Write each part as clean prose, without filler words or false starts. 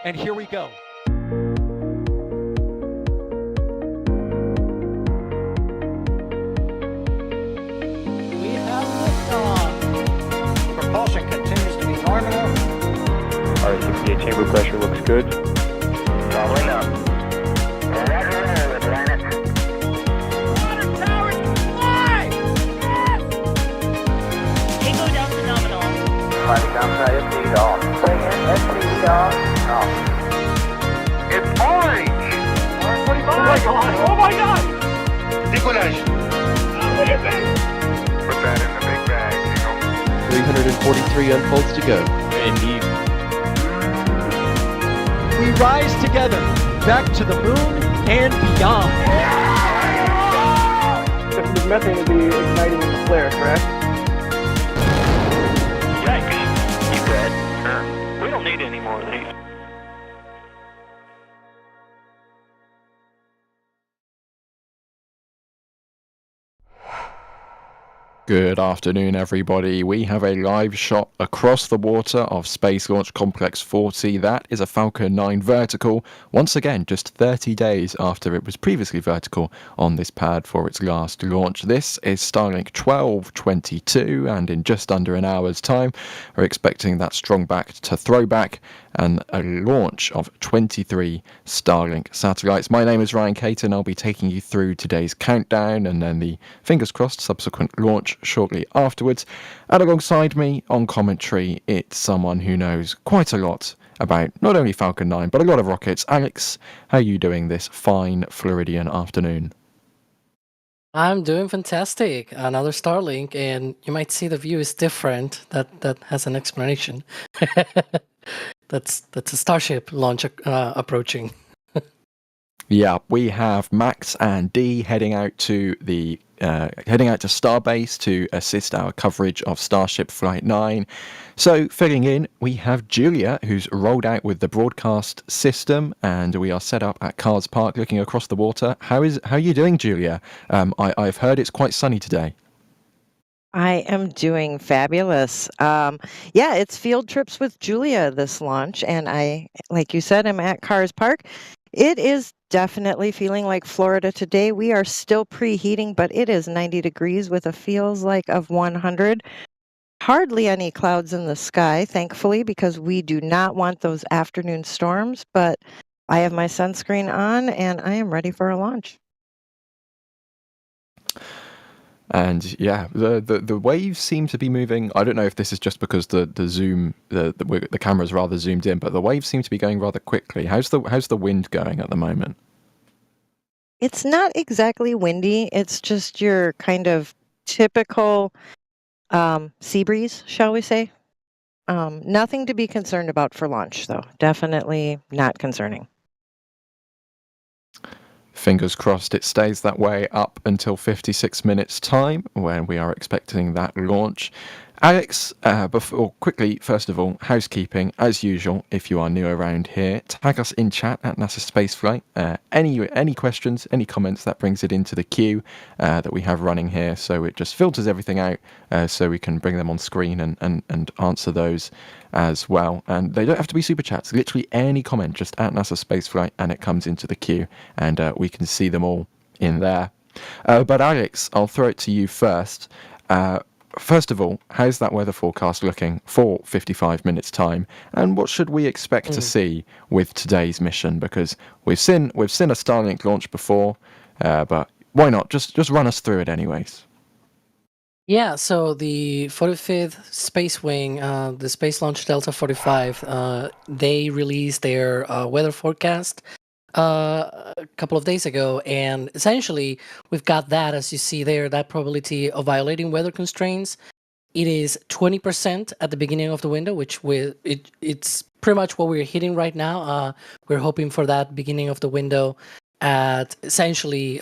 And here we go. We have liftoff. Propulsion continues to be nominal. R68 chamber pressure looks good. Following up. Roger, roll, planet. Water towers fly! Yes! Tango down to nominal. Flight downside FD off. Bring in FD off. Off. It's orange! 145! Oh my god! Oh my god! Decollage. Put that in the big bag, 343 unfolds to go. Indeed. We rise together, back to the moon and beyond. The methane would be igniting the flare, correct? Yikes. You good? Sure. We don't need any more of these. Good afternoon, everybody. We have a live shot across the water of Space Launch Complex 40. That is a Falcon 9 vertical, once again just 30 days after it was previously vertical on this pad for its last launch. This is Starlink 1222, and in just under an hour's time, we're expecting that strong back to throw back and a launch of 23 Starlink satellites. My name is Ryan Caton. I'll be taking you through today's countdown and then the, fingers crossed, subsequent launch shortly afterwards. And alongside me on commentary, it's someone who knows quite a lot about not only Falcon 9 but a lot of rockets. Alex, how are you doing this fine Floridian afternoon? I'm doing fantastic. Another Starlink, and you might see the view is different. That has an explanation. That's a Starship launch approaching. Yeah, we have Max and Dee heading out to Starbase to assist our coverage of Starship Flight 9. So, filling in, we have Julia, who's rolled out with the broadcast system, and we are set up at Cards Park looking across the water. How are you doing, Julia? I've heard it's quite sunny today. I am doing fabulous. Yeah, it's field trips with Julia this launch, and I, like you said, I'm at Cars Park. It is definitely feeling like Florida today. We are still preheating, but it is 90 degrees with a feels like of 100. Hardly any clouds in the sky, thankfully, because we do not want those afternoon storms, but I have my sunscreen on, and I am ready for a launch. And yeah, the waves seem to be moving. I don't know if this is just because the zoom, the camera's rather zoomed in, but the waves seem to be going rather quickly. How's the wind going at the moment? It's not exactly windy. It's just your kind of typical sea breeze, shall we say. Nothing to be concerned about for launch, though. Definitely not concerning. Fingers crossed it stays that way up until 56 minutes time when we are expecting that launch. Alex, quickly, first of all, housekeeping, as usual, if you are new around here, tag us in chat at NASASpaceflight. Any questions, any comments, that brings it into the queue that we have running here, so it just filters everything out so we can bring them on screen and answer those as well. And they don't have to be super chats, literally any comment, just at NASASpaceflight, and it comes into the queue, and we can see them all in there. But Alex, I'll throw it to you first. First of all, how's that weather forecast looking for 55 minutes time, and what should we expect to see with today's mission? Because we've seen a Starlink launch before, but why not just run us through it anyways? Yeah, so the 45th Space Wing, the Space Launch Delta 45, they released their weather forecast a couple of days ago, and essentially we've got that, as you see there, that probability of violating weather constraints. It is 20% at the beginning of the window, which it's pretty much what we're hitting right now. We're hoping for that beginning of the window at essentially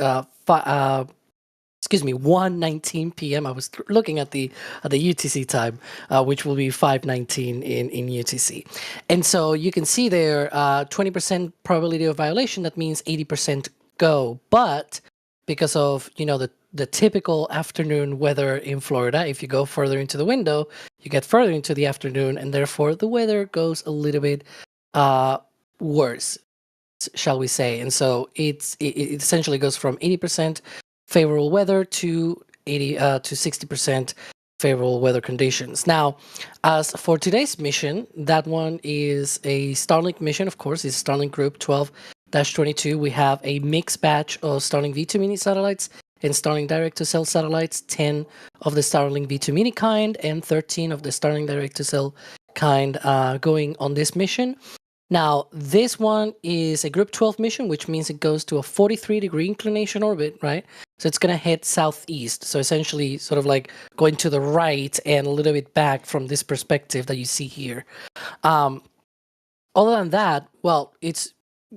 1:19 p.m. I was looking at the UTC time, which will be 5:19 in UTC. And so you can see there, 20% probability of violation. That means 80% go. But because of the typical afternoon weather in Florida, if you go further into the window, you get further into the afternoon, and therefore the weather goes a little bit worse, shall we say. And so it essentially goes from 80% favorable weather to 60% favorable weather conditions. Now, as for today's mission, that one is a Starlink mission, of course. It's Starlink Group 12-22. We have a mixed batch of Starlink V2 mini satellites and Starlink direct-to-cell satellites, 10 of the Starlink V2 mini kind and 13 of the Starlink direct-to-cell kind going on this mission. Now, this one is a Group 12 mission, which means it goes to a 43-degree inclination orbit, right? So it's going to head southeast. So essentially sort of like going to the right and a little bit back from this perspective that you see here. Other than that, well, it's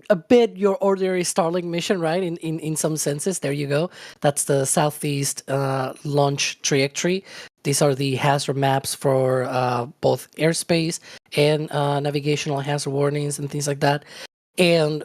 a bit your ordinary Starlink mission, right? In some senses, there you go. That's the southeast launch trajectory. These are the hazard maps for both airspace and navigational hazard warnings and things like that. And,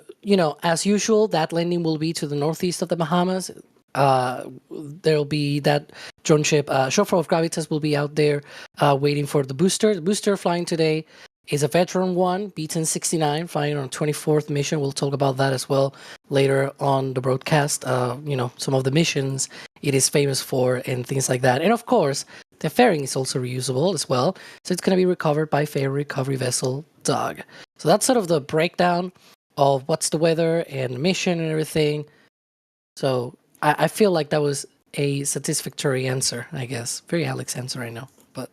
as usual, that landing will be to the northeast of the Bahamas. There'll be that drone ship, Chauffeur of Gravitas, will be out there waiting for the booster. The booster flying today is a veteran one, B-1069, flying on 24th mission. We'll talk about that as well later on the broadcast. Some of the missions it is famous for and things like that. And of course, the fairing is also reusable as well. So it's going to be recovered by ferry recovery vessel Dog. So that's sort of the breakdown of what's the weather and mission and everything. So I feel like that was a satisfactory answer, I guess. Very Alex answer, I know. But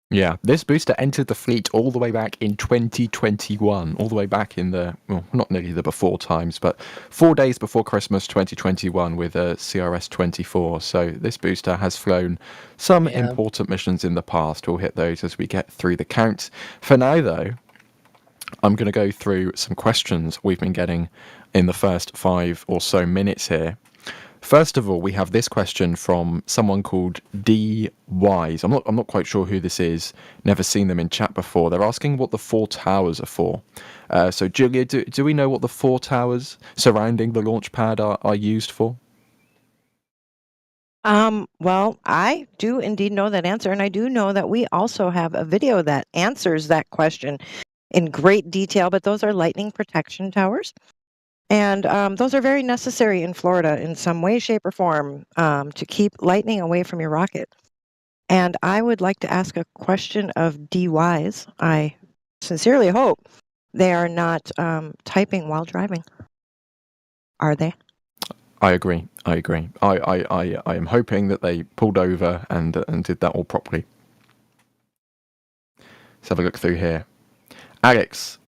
Yeah, this booster entered the fleet all the way back in 2021, all the way back in the, well, not nearly the before times, but 4 days before Christmas 2021 with a CRS-24. So this booster has flown some important missions in the past. We'll hit those as we get through the count. For now, though, I'm going to go through some questions we've been getting in the first 5 or so minutes here. First of all, we have this question from someone called D Wise. I'm not quite sure who this is. Never seen them in chat before. They're asking what the 4 towers are for. So, Julia, do we know what the 4 towers surrounding the launch pad are used for? Well, I do indeed know that answer, and I do know that we also have a video that answers that question in great detail, but those are lightning protection towers. And those are very necessary in Florida in some way, shape, or form to keep lightning away from your rocket. And I would like to ask a question of D Wise. I sincerely hope they are not typing while driving. Are they? I agree. I am hoping that they pulled over and did that all properly. Let's have a look through here. Alex,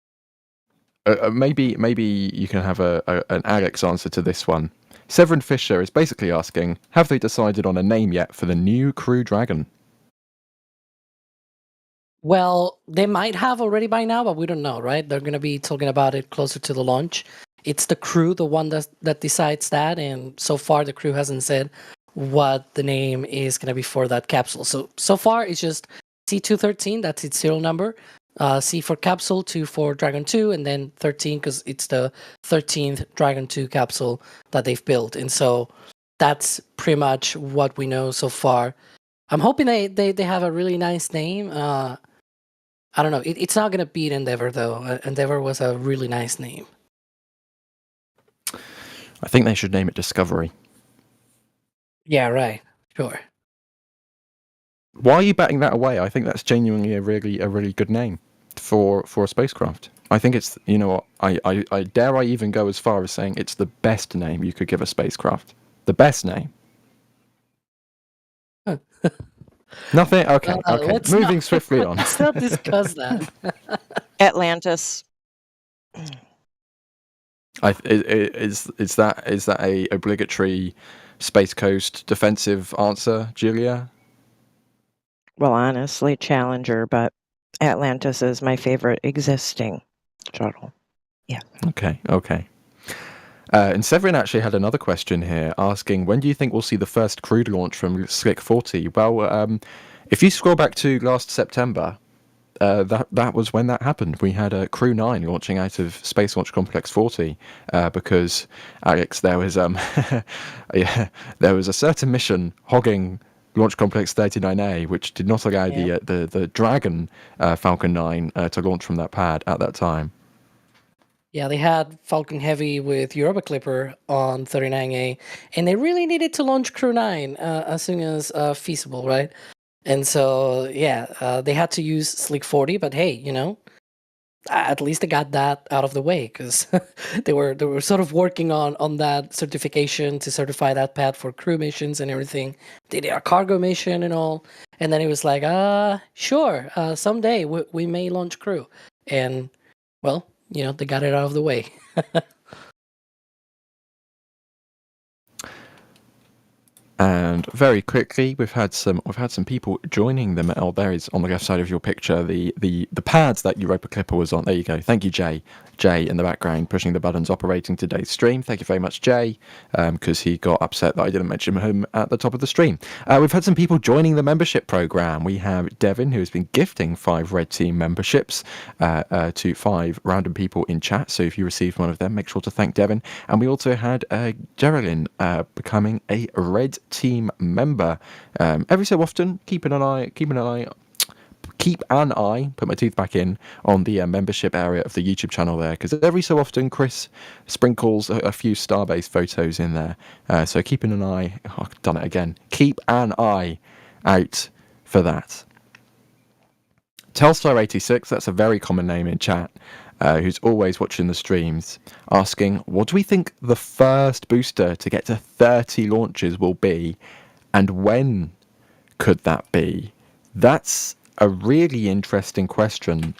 maybe you can have an Alex answer to this one. Severin Fisher is basically asking, have they decided on a name yet for the new Crew Dragon? Well, they might have already by now, but we don't know, right? They're going to be talking about it closer to the launch. It's the crew, the one that decides that, and so far the crew hasn't said what the name is going to be for that capsule. So far it's just C213, that's its serial number. C for capsule, 2 for Dragon 2, and then 13 because it's the 13th Dragon 2 capsule that they've built. And so that's pretty much what we know so far. I'm hoping they have a really nice name. I don't know. It's not going to beat Endeavor, though. Endeavor was a really nice name. I think they should name it Discovery. Yeah, right. Sure. Why are you batting that away? I think that's genuinely a really good name for a spacecraft. I think it's, you know what, I dare I even go as far as saying it's the best name you could give a spacecraft. The best name. Nothing? Okay. Moving swiftly on. Let's not discuss that. Atlantis. Is that a obligatory Space Coast defensive answer, Julia? Well, honestly, Challenger, but Atlantis is my favorite existing shuttle. Yeah. Okay. And Severin actually had another question here asking, when do you think we'll see the first crewed launch from Slick 40? Well, if you scroll back to last September, that was when that happened. We had a Crew 9 launching out of Space Launch Complex 40 because, Alex, there was there was a certain mission hogging Launch Complex 39A, which did not allow the Dragon Falcon 9 to launch from that pad at that time. Yeah, they had Falcon Heavy with Europa Clipper on 39A, and they really needed to launch Crew 9 as soon as feasible, right? And so, yeah, they had to use Sleek 40, but hey, at least they got that out of the way because they were sort of working on that certification to certify that pad for crew missions and everything. They did a cargo mission and all, and then it was like, sure, someday we may launch crew, and well, they got it out of the way. And very quickly, we've had some people joining them. Oh, there is on the left side of your picture the pads that Europa Clipper was on. There you go. Thank you, Jay. Jay in the background pushing the buttons, operating today's stream. Thank you very much, Jay, because he got upset that I didn't mention him at the top of the stream. We've had some people joining the membership program. We have Devin, who has been gifting 5 Red Team memberships to 5 random people in chat. So if you received one of them, make sure to thank Devin. And we also had Geraldine becoming a Red Team member. Every so often, keep an eye, put my teeth back in, on the membership area of the YouTube channel there, because every so often Chris sprinkles a few Starbase photos in there. So keeping an eye, I've done it again, keep an eye out for that. Telstar86, that's a very common name in chat, who's always watching the streams, asking, what do we think the first booster to get to 30 launches will be, and when could that be? That's a really interesting question.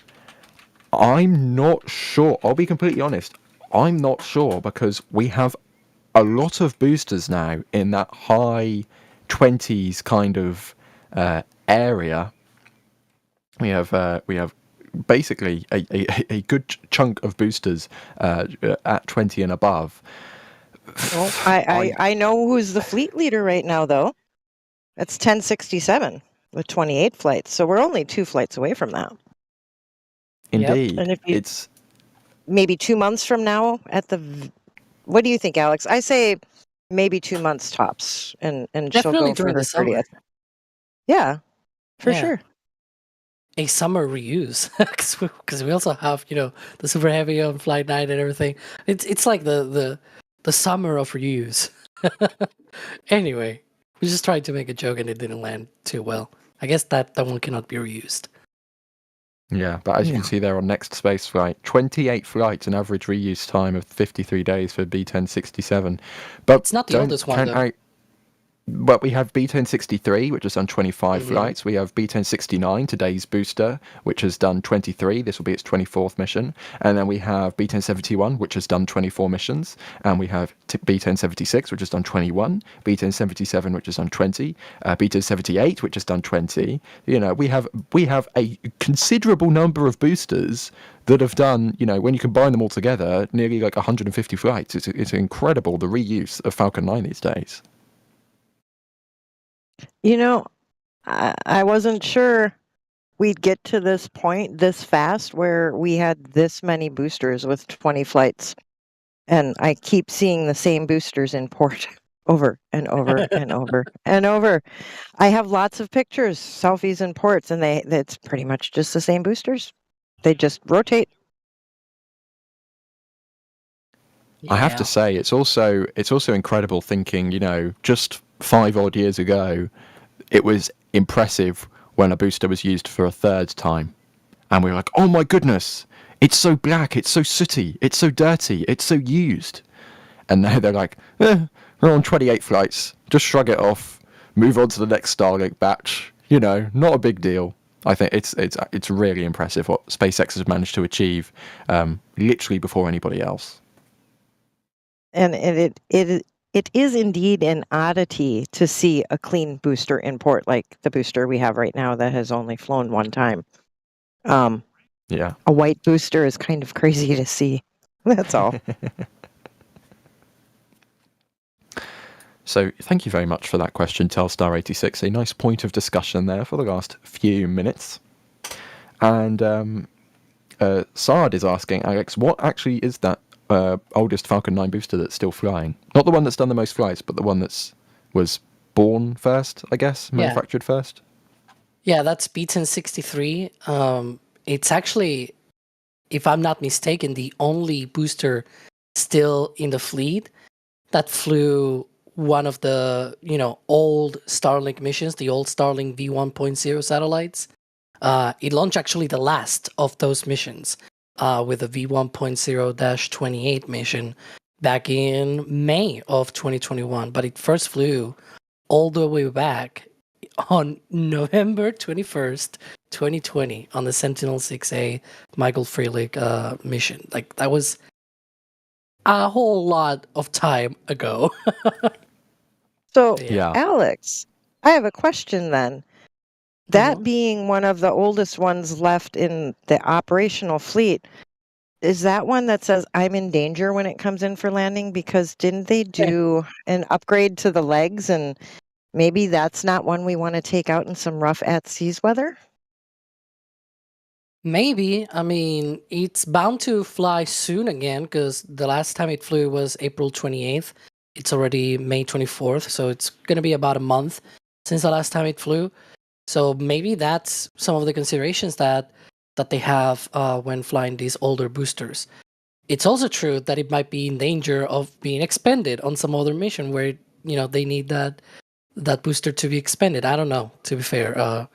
I'm not sure. I'll be completely honest. I'm not sure, because we have a lot of boosters now in that high 20s kind of area. We have basically a good chunk of boosters at 20 and above. Well, I know who's the fleet leader right now, though. It's 1067 with 28 flights. So we're only 2 flights away from that. Indeed. And if It's maybe 2 months from now what do you think, Alex? I say maybe 2 months tops, and she'll Definitely go for during her the summer. 30th. Yeah, for Yeah. sure. A summer reuse, because we also have the Super Heavy on Flight 9 and everything. It's like the summer of reuse. Anyway, we just tried to make a joke and it didn't land too well. I guess that one cannot be reused. Yeah, but as you can see there on NASASpaceflight, 28 flights, an average reuse time of 53 days for B1067. But it's not the oldest one, though. But we have B1063, which has done 25 flights. We have B1069, today's booster, which has done 23. This will be its 24th mission. And then we have B1071, which has done 24 missions. And we have B1076, which has done 21. B1077, which has done 20. B1078, which has done 20. We have a considerable number of boosters that have done, when you combine them all together, nearly like 150 flights. It's incredible, the reuse of Falcon 9 these days. I wasn't sure we'd get to this point this fast where we had this many boosters with 20 flights. And I keep seeing the same boosters in port over and over and over and over. I have lots of pictures, selfies in ports, and it's pretty much just the same boosters. They just rotate. I have to say, it's also incredible thinking, just 5 odd years ago, it was impressive when a booster was used for a 3rd time. And we were like, oh my goodness, it's so black, it's so sooty, it's so dirty, it's so used. And now they're like, we're on 28 flights, just shrug it off, move on to the next Starlink batch, not a big deal. I think it's really impressive what SpaceX has managed to achieve literally before anybody else. And it is indeed an oddity to see a clean booster in port like the booster we have right now that has only flown 1 time. Yeah. A white booster is kind of crazy to see. That's all. So thank you very much for that question, Telstar86. A nice point of discussion there for the last few minutes. And Sard is asking, Alex, what actually is that oldest Falcon 9 booster that's still flying? Not the one that's done the most flights, but the one was born first, I guess, manufactured first? Yeah, that's B1063. It's actually if I'm not mistaken, the only booster still in the fleet that flew one of the old Starlink missions, the old Starlink V1.0 satellites. It launched actually the last of those missions with the V1.0-28 mission back in May of 2021, but it first flew all the way back on November 21st, 2020 on the Sentinel-6A Michael Freilich mission. Like, that was a whole lot of time ago. So, Yeah. Alex, I have a question then. That being one of the oldest ones left in the operational fleet, is that one that says I'm in danger when it comes in for landing? Because didn't they do an upgrade to the legs, and maybe that's not one we want to take out in some rough at-seas weather? Maybe. I mean, it's bound to fly soon again, because the last time it flew was April 28th. It's already May 24th, so it's going to be about a month since the last time it flew. So maybe that's some of the considerations that they have when flying these older boosters. It's also true that it might be in danger of being expended on some other mission where they need that booster to be expended. I don't know, to be fair,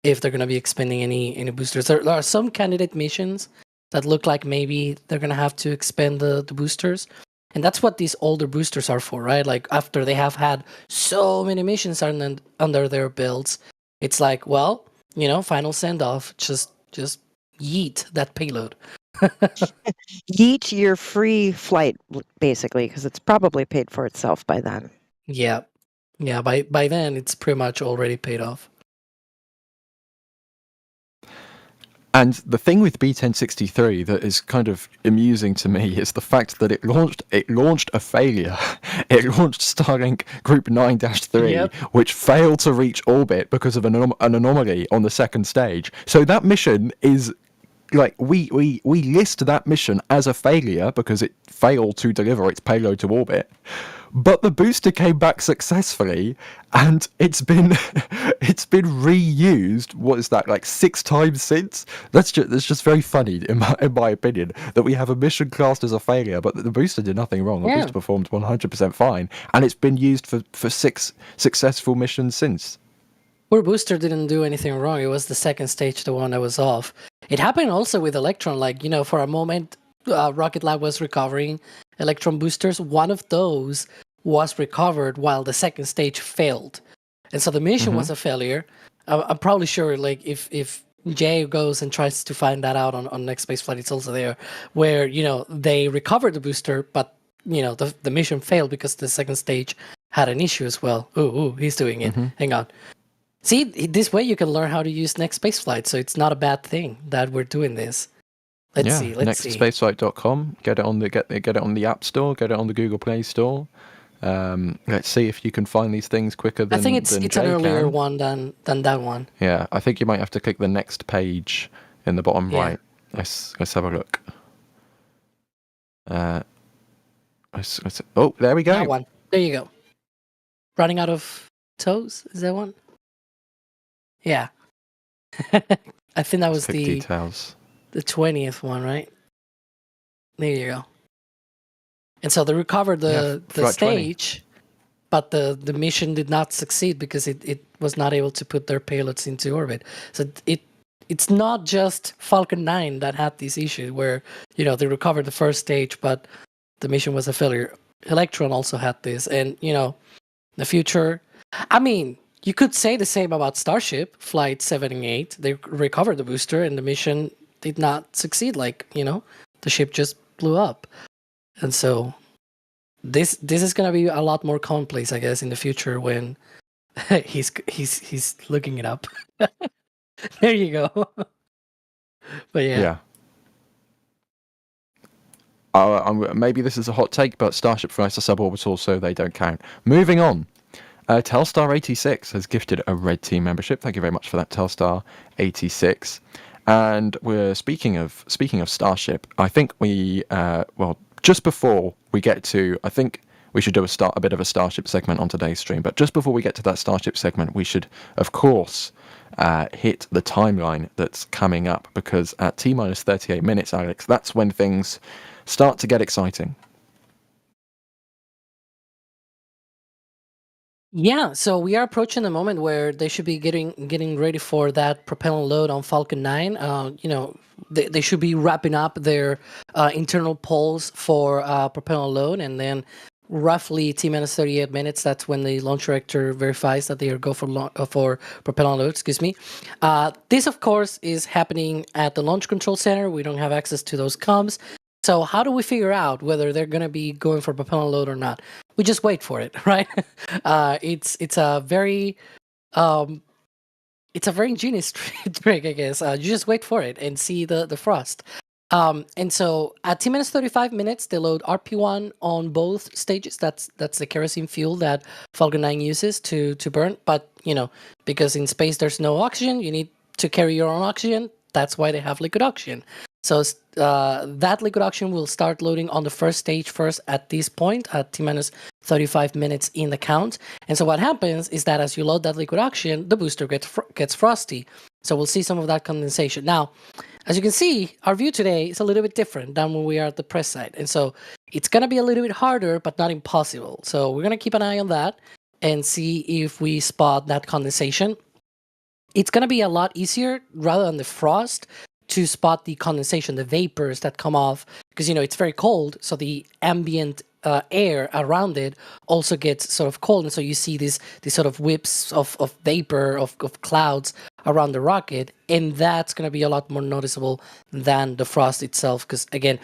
if they're going to be expending any boosters. There are some candidate missions that look like maybe they're going to have to expend the boosters. And that's what these older boosters are for, right? Like, after they have had so many missions under their belts, it's like, well, final send-off, just yeet that payload. Yeet your free flight, basically, because it's probably paid for itself by then. Yeah. By then, it's pretty much already paid off. And the thing with B1063 that is kind of amusing to me is the fact that it launched a failure. It launched Starlink Group 9-3, which failed to reach orbit because of an anomaly on the second stage. So that mission is like, we list that mission as a failure because it failed to deliver its payload to orbit. But the booster came back successfully, and it's been reused. What is that, like 6 times since? That's just very funny, in my opinion, that we have a mission classed as a failure, but the booster did nothing wrong. The booster performed 100% fine, and it's been used for 6 successful missions since. Poor booster didn't do anything wrong. It was the second stage, the one that was off. It happened also with Electron. Like, for a moment, Rocket Lab was recovering Electron boosters. One of those was recovered while the second stage failed, and so the mission was a failure. I'm probably sure, like, if Jay goes and tries to find that out on next spaceflight, it's also there, where they recovered the booster, but the mission failed because the second stage had an issue as well. Ooh, he's doing it. Hang on. See, this way you can learn how to use next spaceflight, so it's not a bad thing that we're doing this. Let's see. Nextspaceflight.com. Get it on the App Store. Get it on the Google Play Store. Let's see if you can find these things quicker than I think it's Jay an earlier can. one than that one. Yeah, I think you might have to click the next page in the bottom right. Let's have a look. Oh, there we go. That one. There you go. Running out of toes? Is that one? Yeah. I think that was the details. The 20th one, right? There you go. And so they recovered the stage, 20. But the mission did not succeed because it was not able to put their payloads into orbit. So it's not just Falcon 9 that had this issue where, they recovered the first stage, but the mission was a failure. Electron also had this. And, the future, I mean, you could say the same about Starship, Flight 78. They recovered the booster and the mission did not succeed. Like, the ship just blew up. And so this is going to be a lot more commonplace, I guess, in the future when he's looking it up. There you go. But yeah. Maybe this is a hot take, but Starship flies to suborbital, so they don't count. Moving on. Telstar86 has gifted a Red Team membership. Thank you very much for that, Telstar86. And we're speaking of Starship. I think we just before we get to, I think we should do a bit of a Starship segment on today's stream. But just before we get to that Starship segment, we should, of course, hit the timeline that's coming up, because at T-minus 38 minutes, Alex, that's when things start to get exciting. Yeah, so we are approaching the moment where they should be getting ready for that propellant load on Falcon 9. They should be wrapping up their internal polls for propellant load, and then roughly T-minus 38 minutes, that's when the launch director verifies that they are go for propellant load, excuse me. This, of course, is happening at the Launch Control Center. We don't have access to those comms. So how do we figure out whether they're going to be going for propellant load or not? We just wait for it, right? It's a very ingenious trick, I guess. You just wait for it and see the frost. And so at T-minus 35 minutes, they load RP1 on both stages. That's the kerosene fuel that Falcon 9 uses to burn. But, because in space there's no oxygen, you need to carry your own oxygen. That's why they have liquid oxygen. So that liquid oxygen will start loading on the first stage first at this point, at T-minus 35 minutes in the count. And so what happens is that as you load that liquid oxygen, the booster gets frosty. So we'll see some of that condensation. Now, as you can see, our view today is a little bit different than when we are at the press site. And so it's going to be a little bit harder, but not impossible. So we're going to keep an eye on that and see if we spot that condensation. It's going to be a lot easier, rather than the frost, to spot the condensation, the vapors that come off, because it's very cold, so the ambient air around it also gets sort of cold, and so you see these sort of whips of vapor, of clouds around the rocket, and that's going to be a lot more noticeable than the frost itself, because again,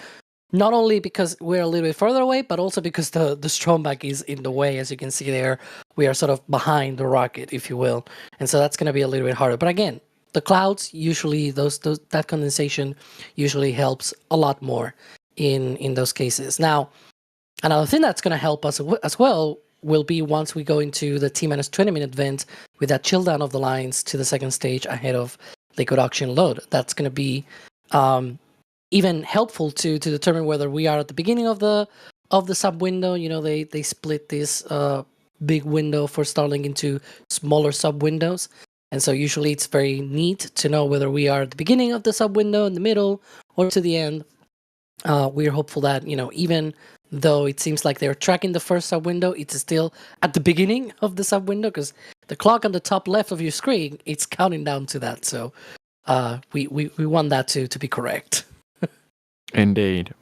not only because we're a little bit further away, but also because the Stromback is in the way. As you can see there, we are sort of behind the rocket, if you will, and so that's going to be a little bit harder. But again, the clouds usually, that condensation usually helps a lot more in those cases. Now, another thing that's going to help us as well will be once we go into the T-minus 20-minute vent with that chill down of the lines to the second stage ahead of liquid oxygen load. That's going to be even helpful to determine whether we are at the beginning of the sub window. They split this big window for Starlink into smaller sub windows. And so usually it's very neat to know whether we are at the beginning of the sub window, in the middle, or to the end. We're hopeful that, even though it seems like they're tracking the first sub window, it's still at the beginning of the sub window, because the clock on the top left of your screen, it's counting down to that. So we want that to be correct. Indeed.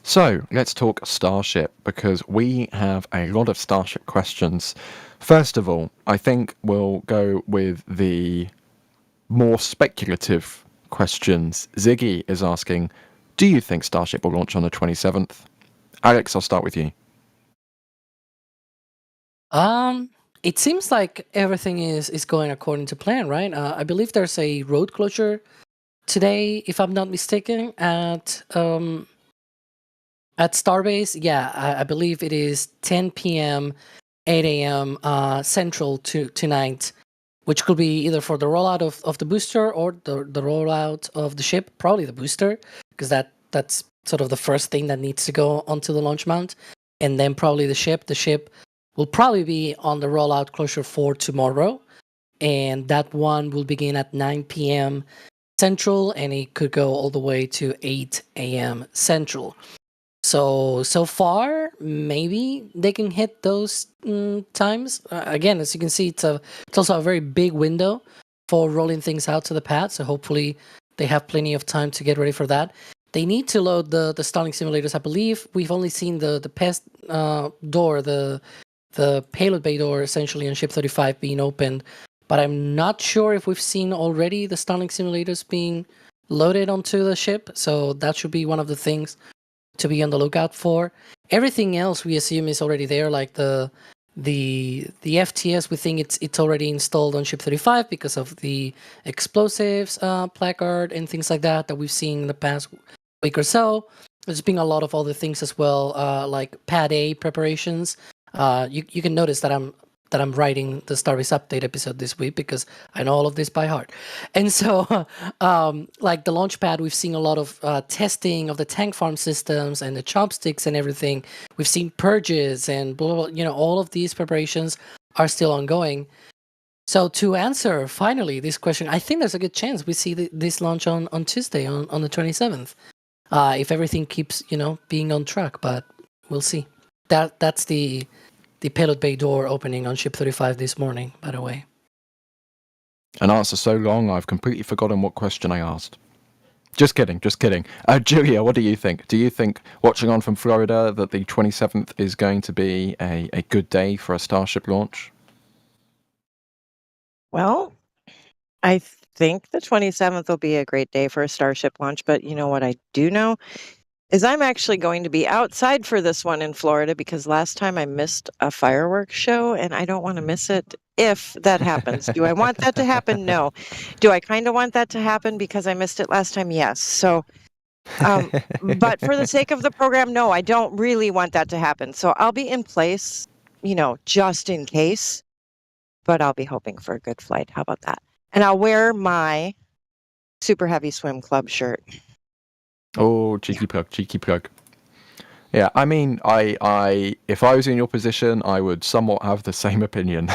So let's talk Starship, because we have a lot of Starship questions. First of all, I think we'll go with the more speculative questions. Ziggy is asking, do you think Starship will launch on the 27th? Alex, I'll start with you. It seems like everything is going according to plan, right? I believe there's a road closure today, if I'm not mistaken, at Starbase. Yeah, I believe it is 10 p.m., 8 a.m. Central tonight, which could be either for the rollout of the booster or the rollout of the ship, probably the booster, because that's sort of the first thing that needs to go onto the launch mount, and then probably the ship. The ship will probably be on the rollout closure for tomorrow, and that one will begin at 9 p.m. Central, and it could go all the way to 8 a.m. Central. So far, maybe they can hit those times. Again, as you can see, it's also a very big window for rolling things out to the pad. So hopefully they have plenty of time to get ready for that. They need to load the Starlink simulators. I believe we've only seen the PES door, the payload bay door, essentially on Ship 35 being opened. But I'm not sure if we've seen already the Starlink simulators being loaded onto the ship. So that should be one of the things to be on the lookout for. Everything else we assume is already there, like the FTS. We think it's already installed on Ship 35 because of the explosives placard and things like that we've seen in the past week or so. There's been a lot of other things as well, like Pad A preparations. You can notice that I'm that I'm writing the Starbase update episode this week because I know all of this by heart. And so, like the launch pad, we've seen a lot of testing of the tank farm systems and the chopsticks and everything. We've seen purges and blah, blah, blah, all of these preparations are still ongoing. So to answer finally this question, I think there's a good chance we see this launch on Tuesday, on the 27th, if everything keeps being on track. But we'll see. That's the payload bay door opening on Ship 35 this morning, by the way. An answer so long, I've completely forgotten what question I asked. Just kidding. Julia, what do you think? Do you think, watching on from Florida, that the 27th is going to be a good day for a Starship launch? Well, I think the 27th will be a great day for a Starship launch, but you know what I do know is I'm actually going to be outside for this one in Florida because last time I missed a fireworks show and I don't want to miss it if that happens. Do I want that to happen? No. Do I kind of want that to happen because I missed it last time? Yes. So, but for the sake of the program, no, I don't really want that to happen. So I'll be in place, just in case, but I'll be hoping for a good flight. How about that? And I'll wear my Super Heavy Swim Club shirt. Oh, cheeky plug. Yeah, I mean, I if I was in your position, I would somewhat have the same opinion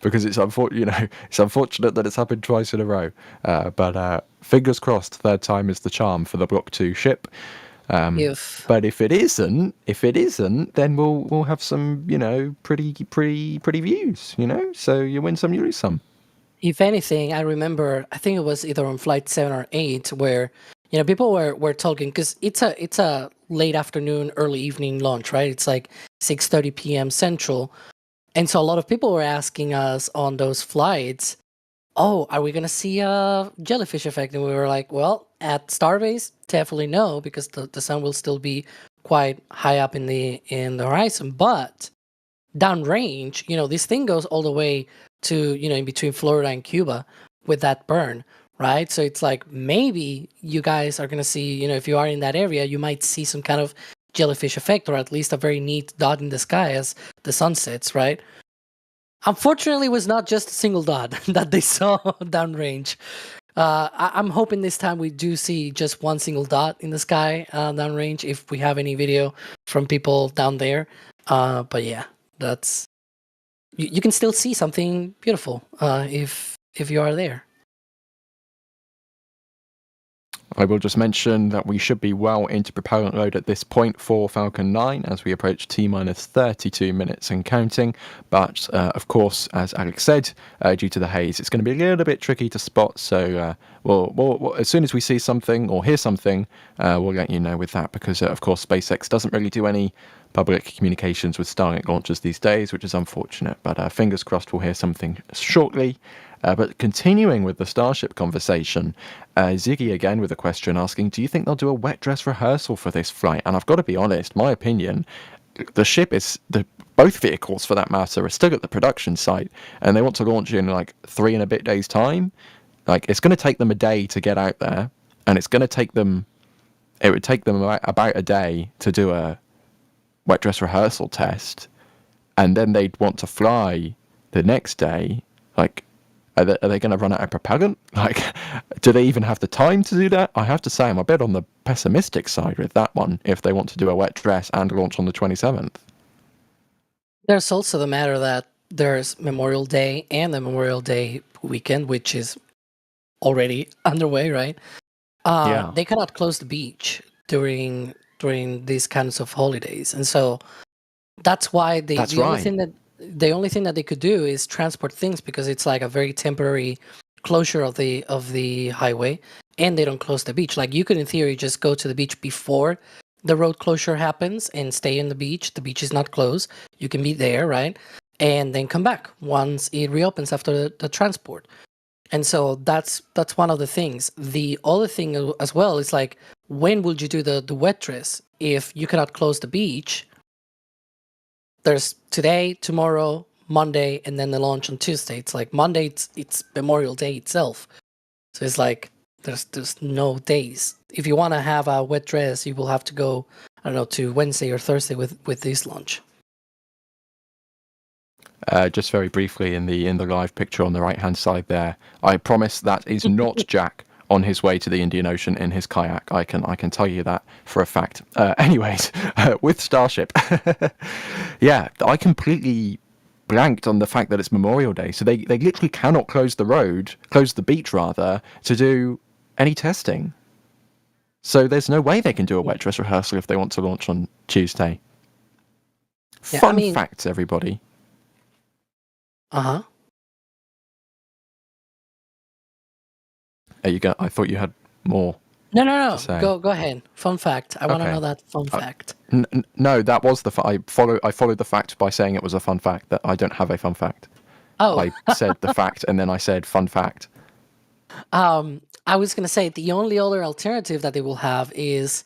because it's unfortunate that it's happened twice in a row. But fingers crossed, third time is the charm for the Block 2 ship. But if it isn't, then we'll have some pretty views. So you win some, you lose some. If anything, I remember, I think it was either on flight 7 or 8 where people were talking, because it's a late afternoon, early evening launch, right? It's like 6:30 p.m. Central. And so a lot of people were asking us on those flights, oh, are we going to see a jellyfish effect? And we were like, well, at Starbase, definitely no, because the sun will still be quite high up in the horizon. But downrange, this thing goes all the way to, in between Florida and Cuba with that burn. Right. So it's like maybe you guys are going to see, if you are in that area, you might see some kind of jellyfish effect or at least a very neat dot in the sky as the sun sets. Right. Unfortunately, it was not just a single dot that they saw downrange. I'm hoping this time we do see just one single dot in the sky downrange if we have any video from people down there. But yeah, that's you can still see something beautiful if you are there. I will just mention that we should be well into propellant load at this point for Falcon 9 as we approach T-minus 32 minutes and counting. But, of course, as Alex said, due to the haze, it's going to be a little bit tricky to spot. So we'll as soon as we see something or hear something, we'll let you know with that because, of course, SpaceX doesn't really do any public communications with Starlink launches these days, which is unfortunate. But fingers crossed we'll hear something shortly. But continuing with the Starship conversation, Ziggy again with a question asking, do you think they'll do a wet dress rehearsal for this flight? And I've got to be honest, my opinion, the ship is, both vehicles for that matter, are still at the production site, and they want to launch in like 3 and a bit days' time. Like, it's going to take them a day to get out there, and it would take them about a day to do a wet dress rehearsal test, and then they'd want to fly the next day. Like, are they going to run out of propellant? Like, do they even have the time to do that? I have to say, I'm a bit on the pessimistic side with that one, if they want to do a wet dress and launch on the 27th. There's also the matter that there's Memorial Day and the Memorial Day weekend, which is already underway, right? Yeah. They cannot close the beach during these kinds of holidays. And so that's why the only thing that they could do is transport things, because it's like a very temporary closure of the highway, and they don't close the beach. Like, you could in theory just go to the beach before the road closure happens and stay in the beach. The beach is not closed. You can be there, right? And then come back once it reopens after the transport. And so that's one of the things. The other thing as well is like, when would you do the wet dress if you cannot close the beach? There's today, tomorrow, Monday, and then the launch on Tuesday. It's like Monday, it's Memorial Day itself. So it's like there's no days. If you want to have a wet dress, you will have to go, I don't know, to Wednesday or Thursday with this launch. just very briefly in the live picture on the right hand side there. I promise that is not Jack on his way to the Indian Ocean in his kayak. I can tell you that for a fact. Anyways, with Starship, yeah, I completely blanked on the fact that it's Memorial Day, so they literally cannot close the beach rather, to do any testing. So there's no way they can do a wet dress rehearsal if they want to launch on Tuesday. Yeah, Fun facts, everybody. Uh-huh. I thought you had more. No. Say. Go ahead. Fun fact. I want to know that fun fact. No, that was the I followed the fact by saying it was a fun fact. That I don't have a fun fact. Oh. I said the fact and then I said fun fact. I was gonna say the only other alternative that they will have is,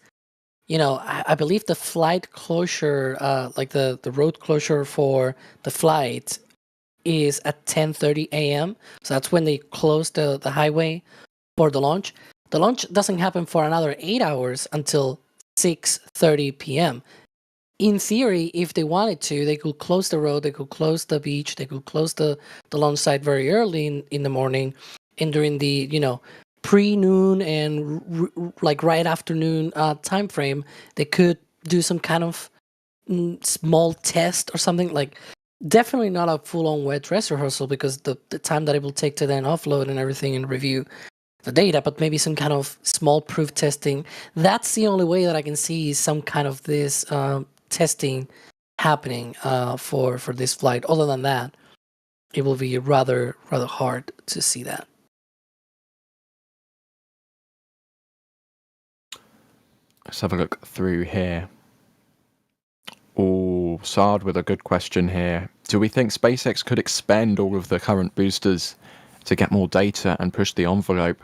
I believe the flight closure, like the road closure for the flight, is at 10:30 a.m. So that's when they close the highway for the launch. The launch doesn't happen for another 8 hours until 6:30 p.m. In theory, if they wanted to, they could close the road, they could close the beach, they could close the launch site very early in the morning, and during the pre-noon and like right afternoon time frame, they could do some kind of small test or something. Like, definitely not a full-on wet dress rehearsal because the time that it will take to then offload and everything and review the data, but maybe some kind of small proof testing. That's the only way that I can see some kind of this testing happening for this flight. Other than that, it will be rather hard to see that. Let's have a look through here. Oh, Sard with a good question here. Do we think SpaceX could expend all of the current boosters to get more data and push the envelope?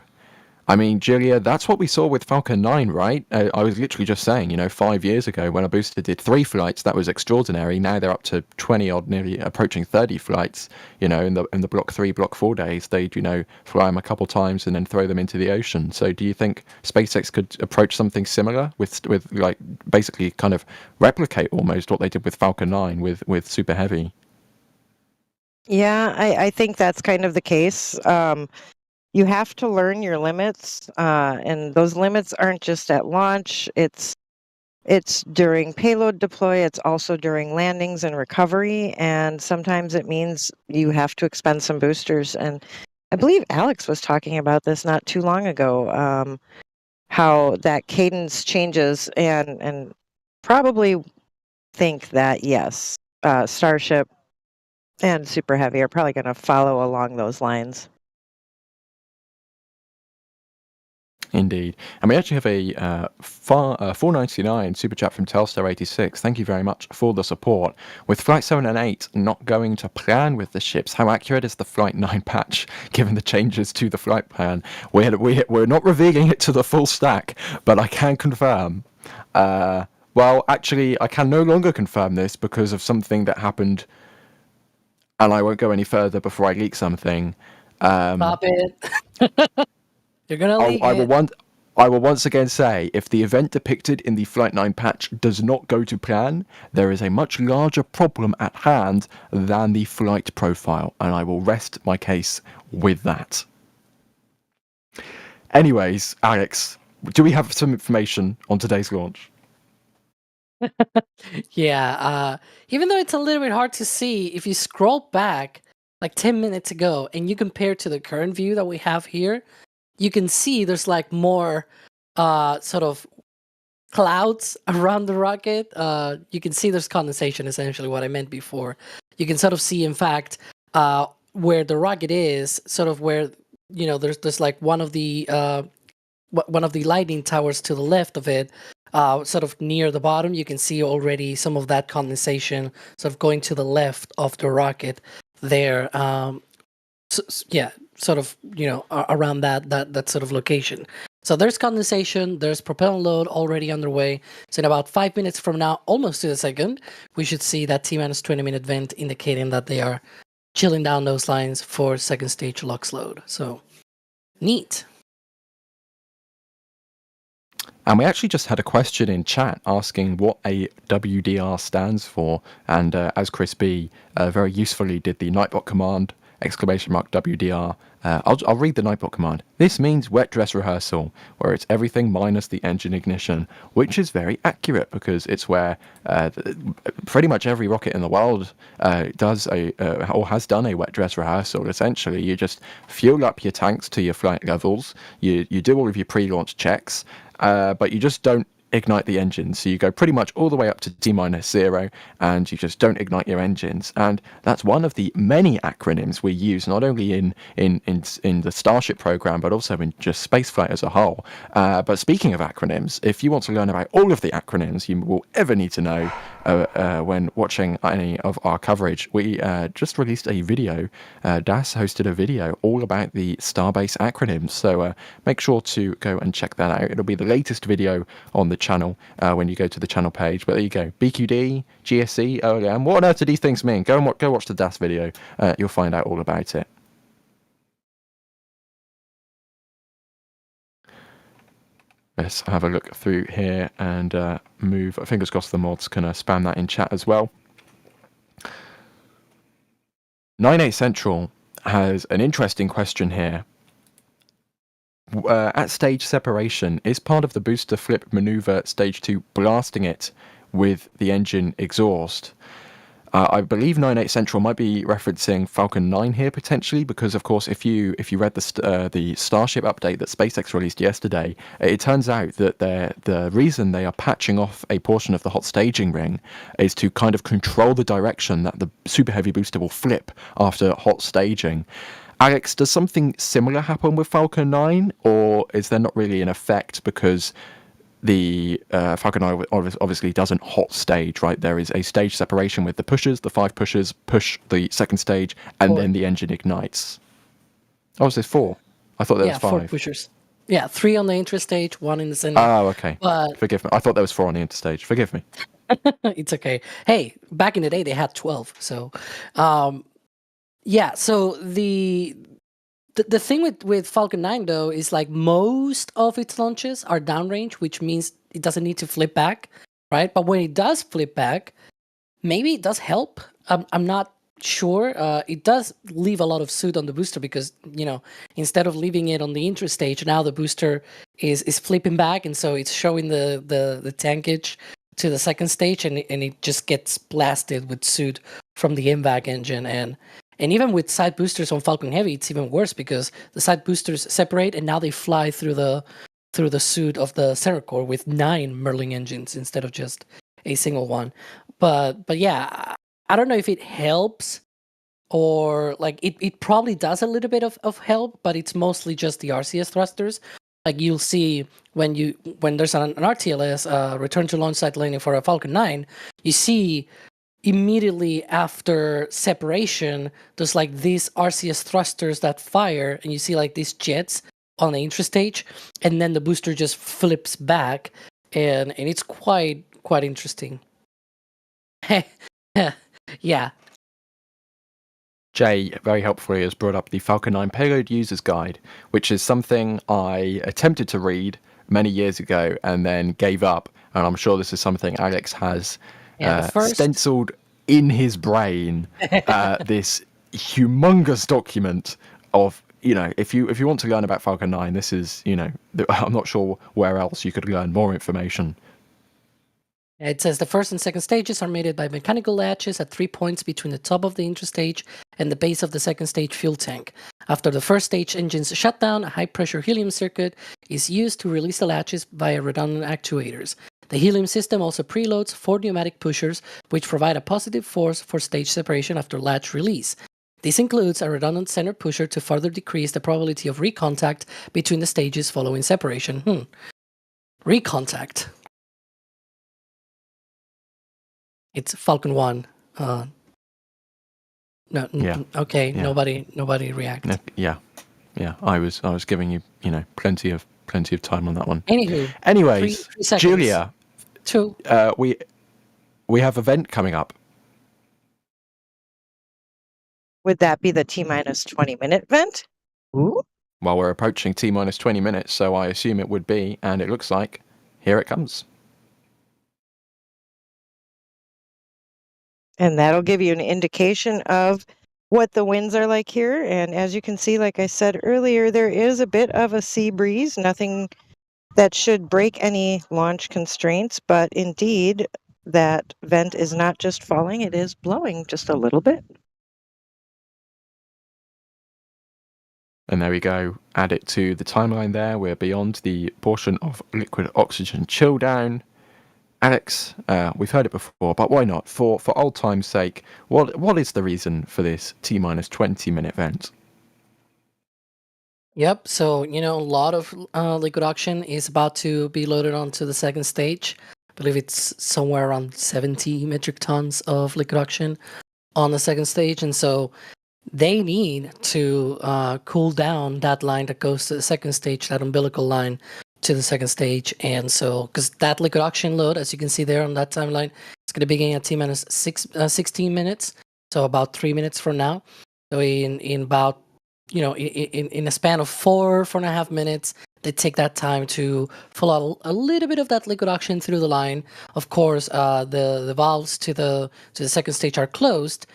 I mean, Julia, that's what we saw with Falcon 9, right? I was literally just saying, 5 years ago when a booster did 3 flights, that was extraordinary. Now they're up to 20 odd, nearly approaching 30 flights. In the Block 3, Block 4 days, they'd, fly them a couple times and then throw them into the ocean. So do you think SpaceX could approach something similar with like basically kind of replicate almost what they did with Falcon 9 with Super Heavy? Yeah, I think that's kind of the case. You have to learn your limits, and those limits aren't just at launch. It's during payload deploy. It's also during landings and recovery, and sometimes it means you have to expend some boosters. And I believe Alex was talking about this not too long ago, how that cadence changes, and probably think that yes, Starship and Super Heavy are probably going to follow along those lines. Indeed. And we actually have a 4.99 super chat from Telstar86. Thank you very much for the support. With Flight 7 and 8 not going to plan with the ships, how accurate is the Flight 9 patch given the changes to the flight plan? We're not revealing it to the full stack, but I can confirm. Well, actually, I can no longer confirm this because of something that happened, and I won't go any further before I leak something. Stop it. You're gonna leak it. I will once again say, if the event depicted in the Flight 9 patch does not go to plan, there is a much larger problem at hand than the flight profile, and I will rest my case with that. Anyways, Alex, do we have some information on today's launch? Yeah, even though it's a little bit hard to see, if you scroll back like 10 minutes ago and you compare to the current view that we have here, you can see there's like more sort of clouds around the rocket. You can see there's condensation, essentially what I meant before. You can sort of see, in fact, where the rocket is, sort of where, there's like one of the lightning towers to the left of it, sort of near the bottom. You can see already some of that condensation sort of going to the left of the rocket there. Sort of, around that sort of location. So there's condensation, there's propellant load already underway. So in about 5 minutes from now, almost to the second, we should see that T-minus 20-minute vent indicating that they are chilling down those lines for second stage LUX load. So neat. And we actually just had a question in chat asking what a WDR stands for. And as Chris B very usefully did the Nightbot command, !WDR. I'll read the Nightbot command. This means wet dress rehearsal, where it's everything minus the engine ignition, which is very accurate because it's where pretty much every rocket in the world does or has done a wet dress rehearsal. Essentially, you just fuel up your tanks to your flight levels, you do all of your pre-launch checks, but you just don't ignite the engines. So you go pretty much all the way up to T-0 and you just don't ignite your engines. And that's one of the many acronyms we use, not only in the Starship program, but also in just spaceflight as a whole. But speaking of acronyms, if you want to learn about all of the acronyms you will ever need to know when watching any of our coverage, we just released a video. Das hosted a video all about the Starbase acronyms. So make sure to go and check that out. It'll be the latest video on the channel when you go to the channel page. But there you go. BQD, GSE, OLM. What on earth do these things mean? Go watch the Das video. You'll find out all about it. Let's have a look through here and move. Fingers crossed the mods can spam that in chat as well. 98 Central has an interesting question here. At stage separation, is part of the booster flip maneuver stage 2 blasting it with the engine exhaust? I believe 98 Central might be referencing Falcon 9 here potentially, because of course if you read the Starship update that SpaceX released yesterday, it turns out that the reason they are patching off a portion of the hot staging ring is to kind of control the direction that the super heavy booster will flip after hot staging. Alex, does something similar happen with Falcon 9, or is there not really an effect because the Falcon 9 obviously doesn't hot stage, right? There is a stage separation with the pushers. The 5 pushers push the second stage, and then the engine ignites. Oh, is there 4? I thought there was 5. 4 pushers. Yeah, 3 on the interstage, 1 in the center. Oh, okay. But forgive me. I thought there was 4 on the interstage. Forgive me. it's okay. Hey, back in the day, they had 12. So, yeah. So the thing with Falcon 9 though is like most of its launches are downrange, which means it doesn't need to flip back, right? But when it does flip back, maybe it does help. I'm not sure. It does leave a lot of soot on the booster because, you know, instead of leaving it on the interstage, now the booster is flipping back, and so it's showing the tankage to the second stage, and it just gets blasted with soot from the MVAC engine. And even with side boosters on Falcon Heavy, it's even worse because the side boosters separate and now they fly through the suit of the center core with 9 Merlin engines instead of just a single one. But yeah, I don't know if it helps or like it probably does a little bit of help, but it's mostly just the RCS thrusters. Like you'll see when there's an RTLS return to launch site landing for a Falcon 9, you see immediately after separation, there's like these RCS thrusters that fire, and you see like these jets on the interstage, and then the booster just flips back, and it's quite interesting. Yeah. Jay very helpfully has brought up the Falcon 9 Payload Users Guide, which is something I attempted to read many years ago and then gave up, and I'm sure this is something Alex has stenciled in his brain, this humongous document of, you know, if you want to learn about Falcon 9, this is, you know, I'm not sure where else you could learn more information. It says the first and second stages are mated by mechanical latches at 3 points between the top of the interstage and the base of the second stage fuel tank. After the first stage engine's shut down, a high-pressure helium circuit is used to release the latches via redundant actuators. The helium system also preloads 4 pneumatic pushers, which provide a positive force for stage separation after latch release. This includes a redundant center pusher to further decrease the probability of recontact between the stages following separation. Recontact. It's Falcon 1. No. Yeah. Okay. Yeah. Nobody reacted. Yeah. I was giving you, you know, plenty of time on that one. Anywho. Anyways, 3 seconds. Julia. 2. We have an event coming up. Would that be the T-minus 20-minute event? Ooh. Well, we're approaching T-minus 20 minutes, so I assume it would be, and it looks like here it comes. And that'll give you an indication of what the winds are like here. And as you can see, like I said earlier, there is a bit of a sea breeze, nothing that should break any launch constraints, but indeed that vent is not just falling, it is blowing just a little bit. And there we go. Add it to the timeline there. We're beyond the portion of liquid oxygen chill down. Alex, we've heard it before, but why not? For old time's sake, what is the reason for this T-minus 20-minute vent? Yep. So, a lot of liquid oxygen is about to be loaded onto the second stage. I believe it's somewhere around 70 metric tons of liquid oxygen on the second stage. And so they need to cool down that line that goes to the second stage, that umbilical line to the second stage. And so, because that liquid oxygen load, as you can see there on that timeline, it's going to begin at T-minus 16 minutes. So about 3 minutes from now. So in about, in a span of 4.5 minutes, they take that time to fill out a little bit of that liquid oxygen through the line. Of course, the valves to the second stage are closed,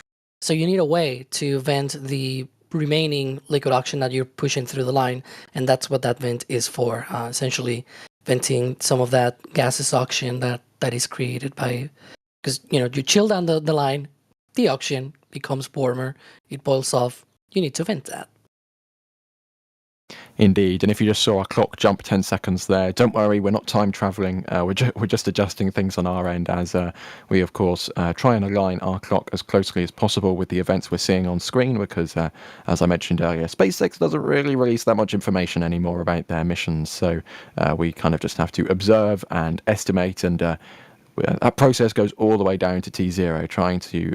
so you need a way to vent the remaining liquid oxygen that you're pushing through the line, and that's what that vent is for. Essentially, venting some of that gaseous oxygen that is created by, because you chill down the line, the oxygen becomes warmer, it boils off. You need to vent that. Indeed, and if you just saw our clock jump 10 seconds there, don't worry, we're not time travelling. We're just adjusting things on our end as we, of course, try and align our clock as closely as possible with the events we're seeing on screen because, as I mentioned earlier, SpaceX doesn't really release that much information anymore about their missions, so we kind of just have to observe and estimate, and that process goes all the way down to T0, trying to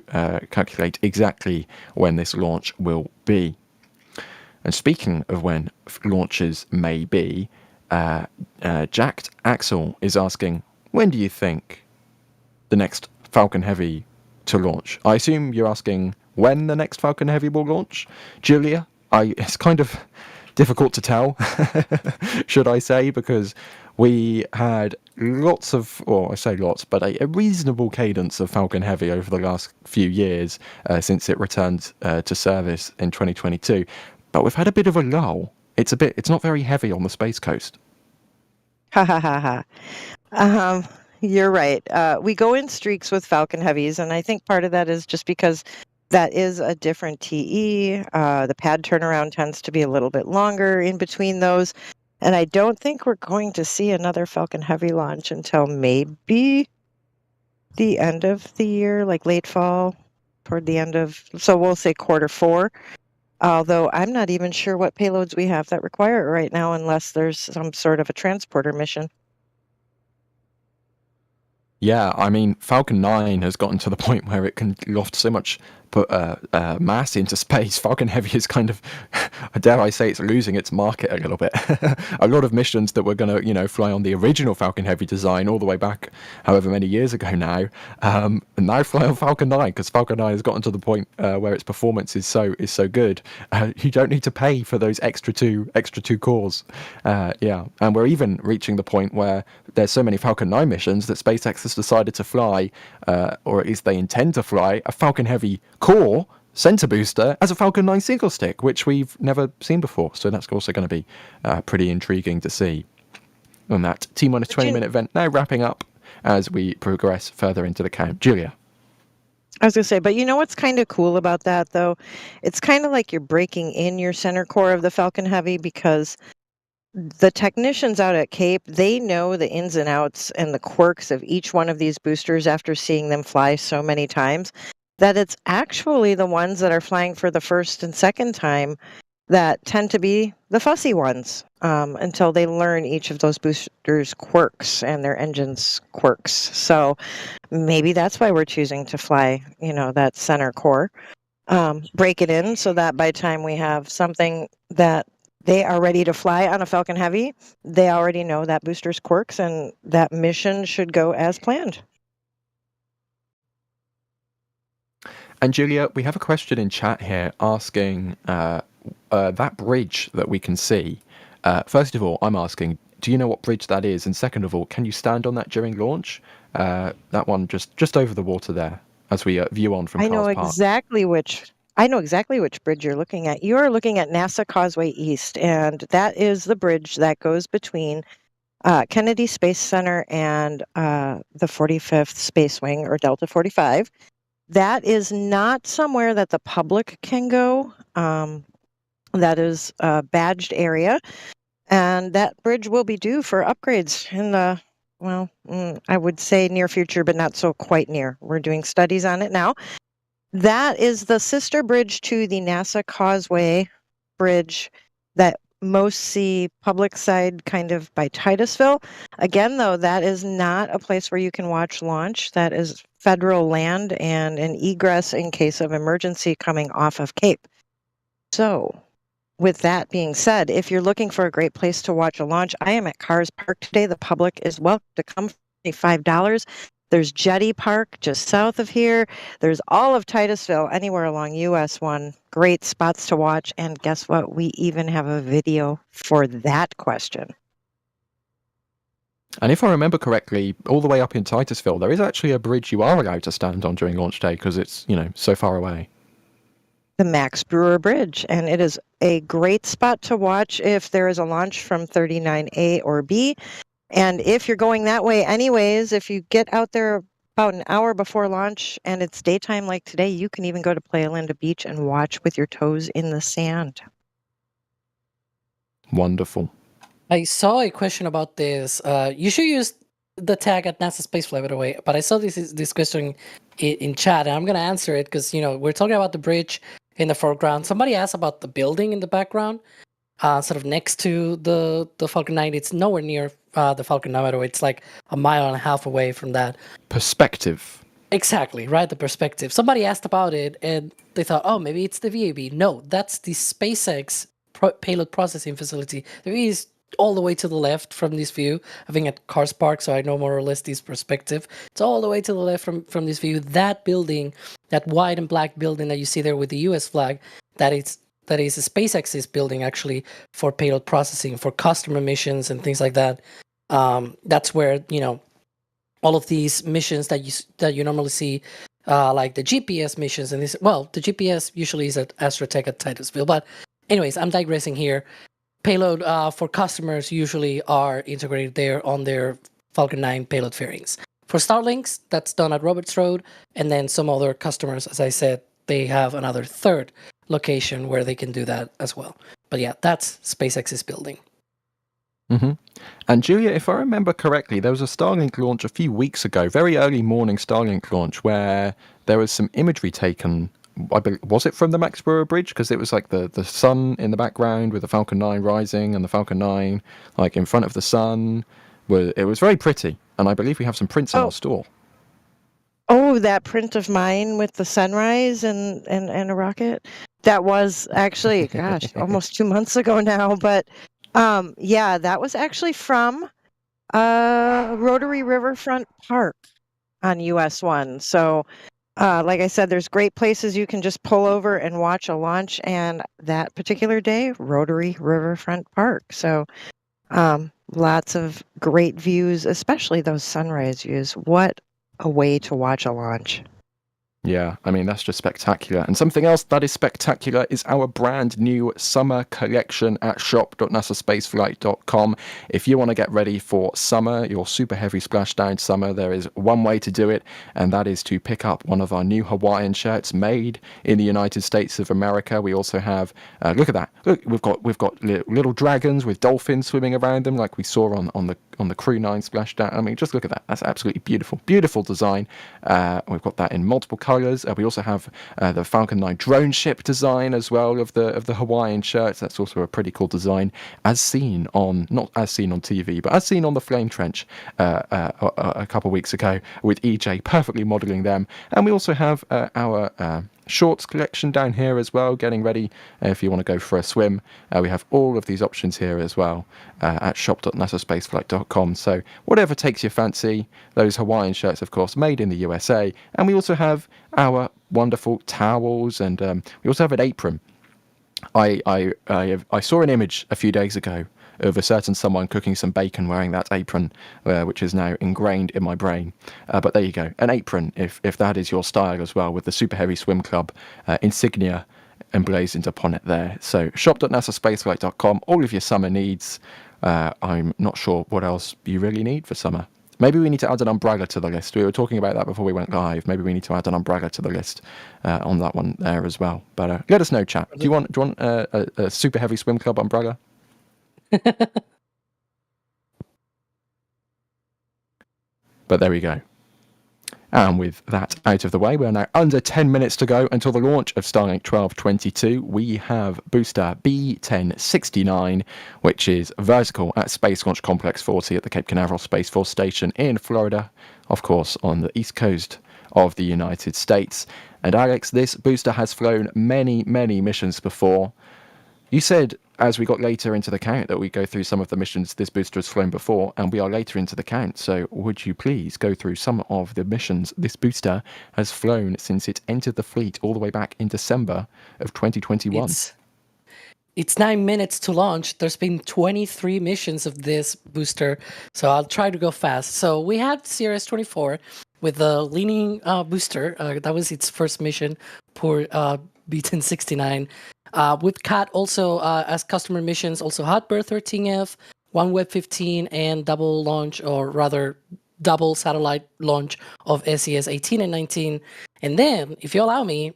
calculate exactly when this launch will be. And speaking of when launches may be, Jacked Axel is asking, when do you think the next Falcon Heavy to launch? I assume you're asking when the next Falcon Heavy will launch? Julia, it's kind of difficult to tell, should I say, because we had lots of, well, I say lots, but a reasonable cadence of Falcon Heavy over the last few years since it returned to service in 2022. But we've had a bit of a lull. It's not very heavy on the Space Coast. Ha ha ha ha. You're right. We go in streaks with Falcon Heavies, and I think part of that is just because that is a different TE. The pad turnaround tends to be a little bit longer in between those. And I don't think we're going to see another Falcon Heavy launch until maybe the end of the year, like late fall, toward the end of, so we'll say Q4. Although I'm not even sure what payloads we have that require it right now, unless there's some sort of a transporter mission. Yeah, I mean, Falcon 9 has gotten to the point where it can loft so much mass into space. Falcon Heavy is kind of, dare I say, it's losing its market a little bit. A lot of missions that were going to, fly on the original Falcon Heavy design all the way back, however many years ago now, and now fly on Falcon 9 because Falcon 9 has gotten to the point where its performance is so good. You don't need to pay for those extra two cores. Yeah, and we're even reaching the point where there's so many Falcon 9 missions that SpaceX has decided to fly, or at least they intend to fly, a Falcon Heavy core center booster as a Falcon 9 single stick, which we've never seen before. So that's also going to be pretty intriguing to see. On that T-minus 20-minute event now wrapping up as we progress further into the count. Julia. I was going to say, but you know what's kind of cool about that, though? It's kind of like you're breaking in your center core of the Falcon Heavy because the technicians out at Cape, they know the ins and outs and the quirks of each one of these boosters after seeing them fly so many times, that it's actually the ones that are flying for the first and second time that tend to be the fussy ones until they learn each of those boosters' quirks and their engine's quirks. So maybe that's why we're choosing to fly, that center core, break it in so that by the time we have something that they are ready to fly on a Falcon Heavy, they already know that booster's quirks and that mission should go as planned. And Julia, we have a question in chat here asking that bridge that we can see. First of all, I'm asking, do you know what bridge that is? And second of all, can you stand on that during launch? That one just over the water there, as we view on from I know Carl's Park. exactly which bridge you're looking at. You are looking at NASA Causeway East, and that is the bridge that goes between Kennedy Space Center and the 45th Space Wing, or Delta 45. That is not somewhere that the public can go. That is a badged area, and that bridge will be due for upgrades in the, well, I would say near future, but not so quite near. We're doing studies on it now. That is the sister bridge to the NASA Causeway Bridge that most see public side kind of by Titusville. Again, though, that is not a place where you can watch launch. That is federal land and an egress in case of emergency coming off of Cape. So, with that being said, if you're looking for a great place to watch a launch, I am at Cars Park today. The public is welcome to come for $5. There's Jetty Park just south of here. There's all of Titusville, anywhere along US 1. Great spots to watch. And guess what? We even have a video for that question. And if I remember correctly, all the way up in Titusville, there is actually a bridge you are allowed to stand on during launch day because it's, so far away. The Max Brewer Bridge, and it is a great spot to watch if there is a launch from 39A or B. And if you're going that way anyways, if you get out there about an hour before launch and it's daytime like today, you can even go to Playa Linda Beach and watch with your toes in the sand. Wonderful. I saw a question about this. You should use the tag at NASASpaceflight, by the way, but I saw this question in chat, and I'm going to answer it because, we're talking about the bridge in the foreground. Somebody asked about the building in the background, sort of next to the Falcon 9. It's nowhere near the Falcon 9. It's like a mile and a half away from that. Perspective. Exactly, right? The perspective. Somebody asked about it, and they thought, oh, maybe it's the VAB. No, that's the SpaceX payload processing facility. The VAB is all the way to the left from this view. I think at Cars Park, so I know more or less this perspective. It's all the way to the left from this view. That building, that white and black building that you see there with the US flag, that is SpaceX's building actually for payload processing, for customer missions and things like that. That's where all of these missions that you normally see, like the GPS missions and this. Well, the GPS usually is at Astrotech at Titusville, but anyways, I'm digressing here. Payload for customers usually are integrated there on their Falcon 9 payload fairings. For Starlinks, that's done at Roberts Road, and then some other customers, as I said, they have another third location where they can do that as well. But yeah, that's SpaceX's building. Mm-hmm. And Julia, if I remember correctly, there was a Starlink launch a few weeks ago, very early morning Starlink launch, where there was some imagery taken. Was it from the Max Brewer Bridge? Because it was like the sun in the background with the Falcon 9 rising and the Falcon 9 like in front of the sun. It was very pretty, and I believe we have some prints in our store. Oh, that print of mine with the sunrise and a rocket? That was actually, gosh, almost 2 months ago now. But yeah, that was actually from Rotary Riverfront Park on US 1. So like I said, there's great places you can just pull over and watch a launch, and that particular day, Rotary Riverfront Park. So lots of great views, especially those sunrise views. What a way to watch a launch. Yeah, I mean, that's just spectacular. And something else that is spectacular is our brand new summer collection at shop.nasaspaceflight.com. If you want to get ready for summer, your super heavy splashdown summer, there is one way to do it, and that is to pick up one of our new Hawaiian shirts made in the United States of America. We also have, look at that. Look, we've got little dragons with dolphins swimming around them like we saw on the Crew 9 splashdown. I mean, just look at that. That's absolutely beautiful. Beautiful design. We've got that in multiple colours. We also have the Falcon 9 drone ship design as well of the Hawaiian shirts. That's also a pretty cool design, not as seen on TV, but as seen on the Flame Trench a couple of weeks ago with EJ perfectly modelling them. And we also have our shorts collection down here as well, getting ready if you want to go for a swim. We have all of these options here as well at shop.nasaspaceflight.com. So whatever takes your fancy. Those Hawaiian shirts, of course, made in the USA. And we also have our wonderful towels, and we also have an apron. I saw an image a few days ago of a certain someone cooking some bacon wearing that apron, which is now ingrained in my brain. But there you go, an apron, if that is your style as well, with the Super Heavy Swim Club insignia emblazoned upon it there. So shop.nasaspaceflight.com, all of your summer needs. I'm not sure what else you really need for summer. Maybe we need to add an umbrella to the list. We were talking about that before we went live. Maybe we need to add an umbrella to the list on that one there as well. But let us know, chat. Do you want a Super Heavy Swim Club umbrella? But there we go. And with that out of the way, we're now under 10 minutes to go until the launch of Starlink 1222. We have booster B1069, which is vertical at Space Launch Complex 40 at the Cape Canaveral Space Force Station in Florida, of course, on the east coast of the United States. And Alex, this booster has flown many, many missions before. You said, as we got later into the count, that we go through some of the missions this booster has flown before, and we are later into the count. So would you please go through some of the missions this booster has flown since it entered the fleet all the way back in December of 2021? It's 9 minutes to launch. There's been 23 missions of this booster, so I'll try to go fast. So we had CRS-24 with the leaning booster. That was its first mission for B1069. With CAT also as customer missions, also Hotbird 13F, OneWeb 15, and double launch, or rather double satellite launch of SES 18 and 19. And then, if you allow me,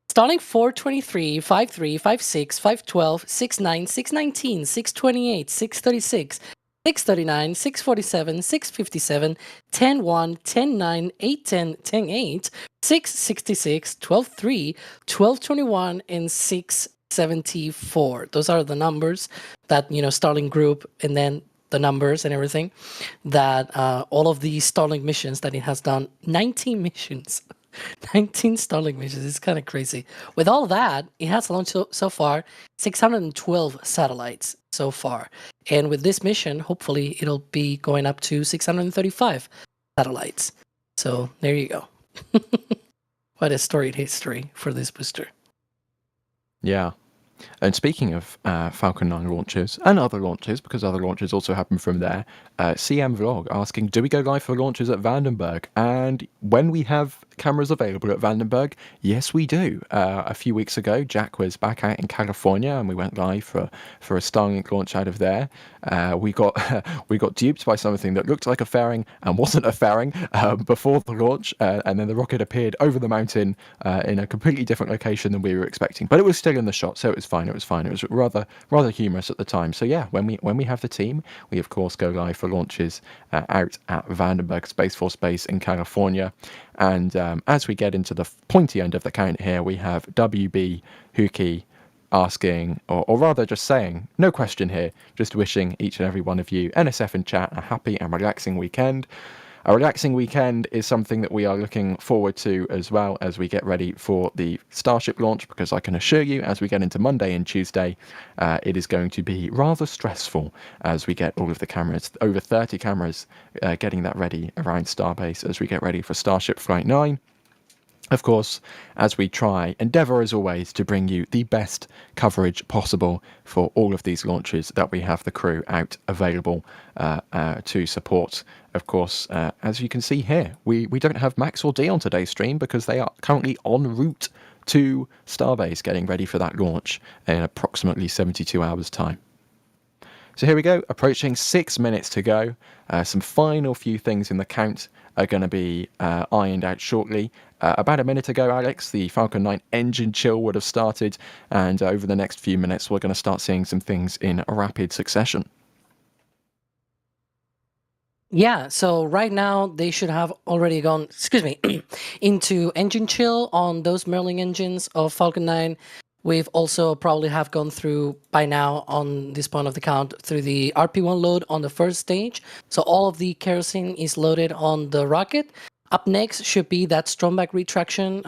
Starlink 423, 53, 56, 512, 69, 619, 628, 636, 639, 647, 657, 101, 109, 810, 108, 666, 123, 1221, and 674. Those are the numbers that, Starlink Group, and then the numbers and everything that all of these Starlink missions that it has done. 19 missions. 19 Starlink missions. It's kind of crazy. With all that, it has launched so far 612 satellites so far. And with this mission, hopefully it'll be going up to 635 satellites. So there you go. What a storied history for this booster. Yeah. And speaking of Falcon 9 launches and other launches, because other launches also happen from there, CM Vlog asking, do we go live for launches at Vandenberg? And when we have cameras available at Vandenberg, yes, we do. A few weeks ago, Jack was back out in California, and we went live for a Starlink launch out of there. We got duped by something that looked like a fairing and wasn't a fairing before the launch, and then the rocket appeared over the mountain in a completely different location than we were expecting. But it was still in the shot, so it was fine. It was fine. It was rather humorous at the time. So yeah, when we have the team, we of course go live for launches out at Vandenberg Space Force Base in California. And as we get into the pointy end of the count here, we have WB Hookie asking, or rather just saying, no question here, just wishing each and every one of you, NSF and chat, a happy and relaxing weekend. A relaxing weekend is something that we are looking forward to as well as we get ready for the Starship launch, because I can assure you, as we get into Monday and Tuesday, it is going to be rather stressful as we get all of the cameras, over 30 cameras, getting that ready around Starbase as we get ready for Starship Flight 9. Of course, as we endeavour as always to bring you the best coverage possible for all of these launches that we have the crew out available to support. Of course, as you can see here, we don't have Max or D on today's stream because they are currently en route to Starbase getting ready for that launch in approximately 72 hours' time. So here we go, approaching 6 minutes to go. Some final few things in the count are going to be ironed out shortly. About a minute ago, Alex, the Falcon 9 engine chill would have started, and over the next few minutes, we're going to start seeing some things in rapid succession. Yeah, so right now they should have already gone, into engine chill on those Merlin engines of Falcon 9. We've also probably have gone through by now on this point of the count through the RP1 load on the first stage. So all of the kerosene is loaded on the rocket. Up next should be that Stromback retraction.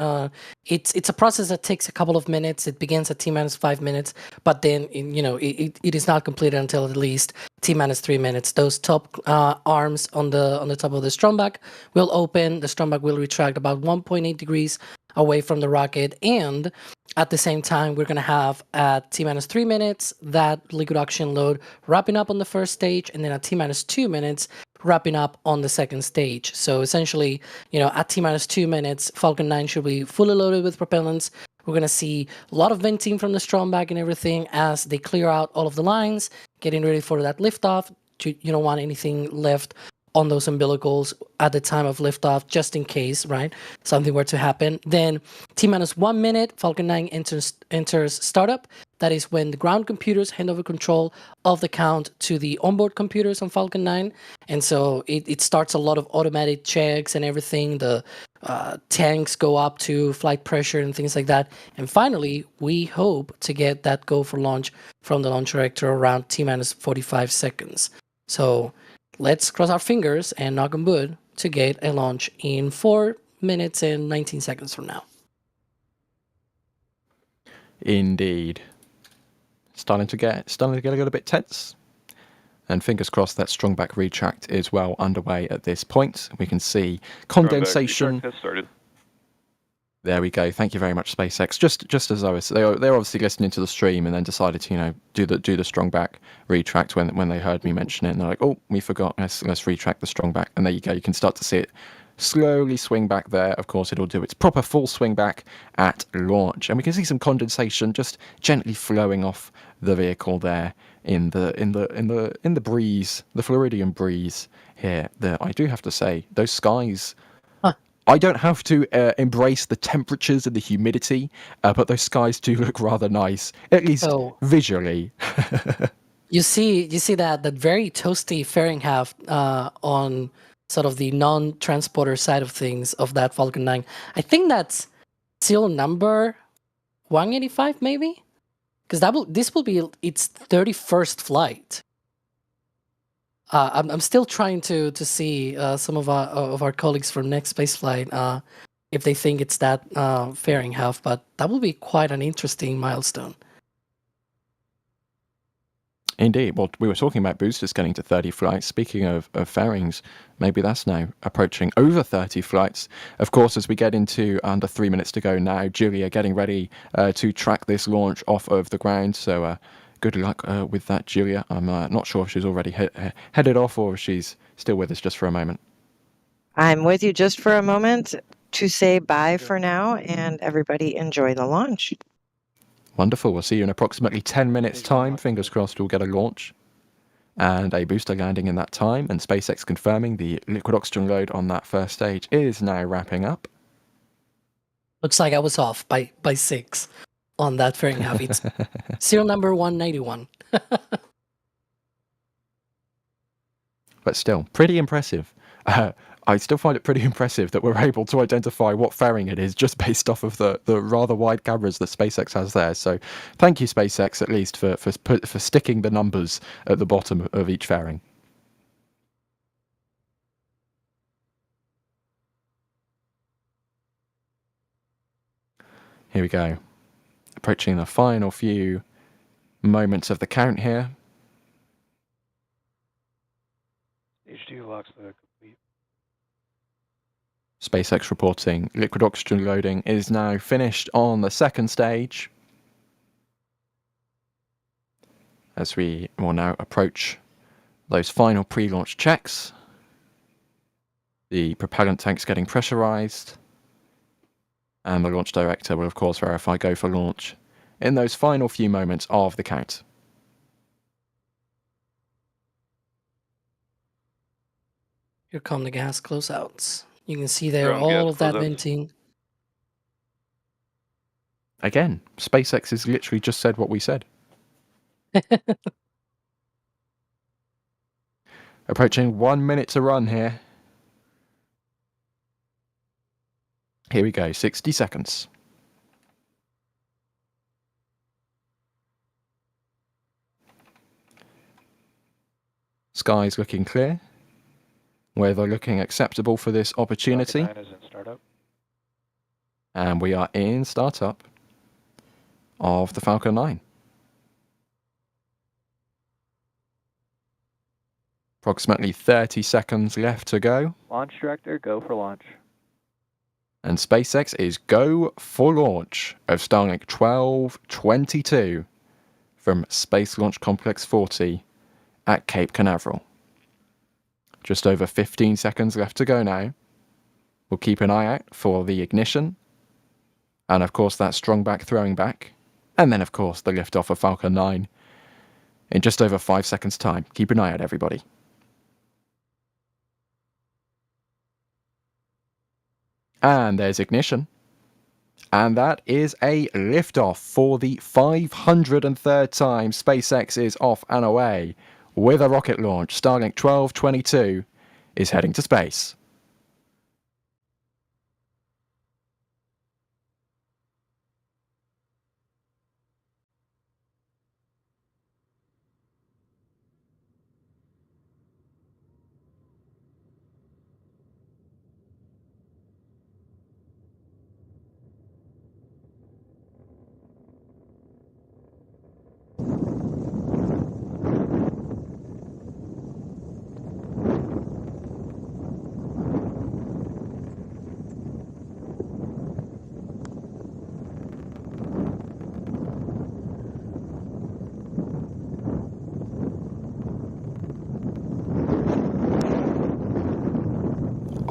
It's a process that takes a couple of minutes. It begins at T-minus 5 minutes, but then it is not completed until at least T-minus 3 minutes. Those top arms on the top of the Stromback will open. The Stromback will retract about 1.8 degrees away from the rocket. And at the same time, we're going to have at T minus 3 minutes that liquid oxygen load wrapping up on the first stage, and then at T minus 2 minutes, wrapping up on the second stage. So essentially, at T minus 2 minutes, Falcon 9 should be fully loaded with propellants. We're going to see a lot of venting from the Stromberg and everything as they clear out all of the lines, getting ready for that liftoff. You don't want anything left on those umbilicals at the time of liftoff, just in case, right? Something were to happen. Then T minus 1 minute, Falcon 9 enters startup. That is when the ground computers hand over control of the count to the onboard computers on Falcon 9. And so it starts a lot of automatic checks and everything. The tanks go up to flight pressure and things like that. And finally, we hope to get that go for launch from the launch director around T minus 45 seconds. So let's cross our fingers and knock on wood to get a launch in 4 minutes and 19 seconds from now. Indeed. Starting to get a little bit tense. And fingers crossed that strong back retract is well underway at this point. We can see condensation. Has started. There we go. Thank you very much, SpaceX. Just as I was, they're obviously listening to the stream and then decided to do the strong back retract when they heard me mention it, and they're like, oh, we forgot. Let's retract the strong back, and there you go. You can start to see it slowly swing back there. Of course, it'll do its proper full swing back at launch, and we can see some condensation just gently flowing off the vehicle there in the breeze, the Floridian breeze here. I do have to say, those skies. I don't have to embrace the temperatures and the humidity, but those skies do look rather nice, at least visually. You see that very toasty Fahrenheit on sort of the non-transporter side of things of that Falcon 9. I think that's seal number 185, maybe, because this will be its 31st flight. I'm still trying to see some of our colleagues from NASASpaceflight if they think it's that Fahrenheit, but that will be quite an interesting milestone. Indeed. Well, we were talking about boosters getting to 30 flights. Speaking of fairings, maybe that's now approaching over 30 flights. Of course, as we get into under 3 minutes to go now, Julia getting ready to track this launch off of the ground. So good luck with that, Julia. I'm not sure if she's already headed off or if she's still with us just for a moment. I'm with you just for a moment to say bye for now, and everybody enjoy the launch. Wonderful. We'll see you in approximately 10 minutes' time. Fingers crossed we'll get a launch and a booster landing in that time. And SpaceX confirming the liquid oxygen load on that first stage is now wrapping up. Looks like I was off by 6 on that Fahrenheit. It's serial number 191. But still, pretty impressive. I still find it pretty impressive that we're able to identify what fairing it is just based off of the rather wide cameras that SpaceX has there. So thank you, SpaceX, at least for sticking the numbers at the bottom of each fairing. Here we go. Approaching the final few moments of the count here. Stage 2 locks the complete. SpaceX reporting liquid oxygen loading is now finished on the second stage. As we will now approach those final pre-launch checks. The propellant tanks getting pressurized. And the launch director will of course verify go for launch in those final few moments of the count. Here come the gas closeouts. You can see there all of that venting. Again, SpaceX has literally just said what we said. Approaching 1 minute to run here. Here we go, 60 seconds. Sky's looking clear. Weather looking acceptable for this opportunity. Falcon 9 is in startup. And we are in startup of the Falcon 9. Approximately 30 seconds left to go. Launch director, go for launch. And SpaceX is go for launch of Starlink 1222 from Space Launch Complex 40 at Cape Canaveral. Just over 15 seconds left to go now. We'll keep an eye out for the ignition. And of course that strong back throwing back. And then of course the liftoff of Falcon 9 in just over 5 seconds time. Keep an eye out, everybody. And there's ignition. And that is a liftoff for the 503rd time. SpaceX is off and away with a rocket launch. Starlink 1222 is heading to space.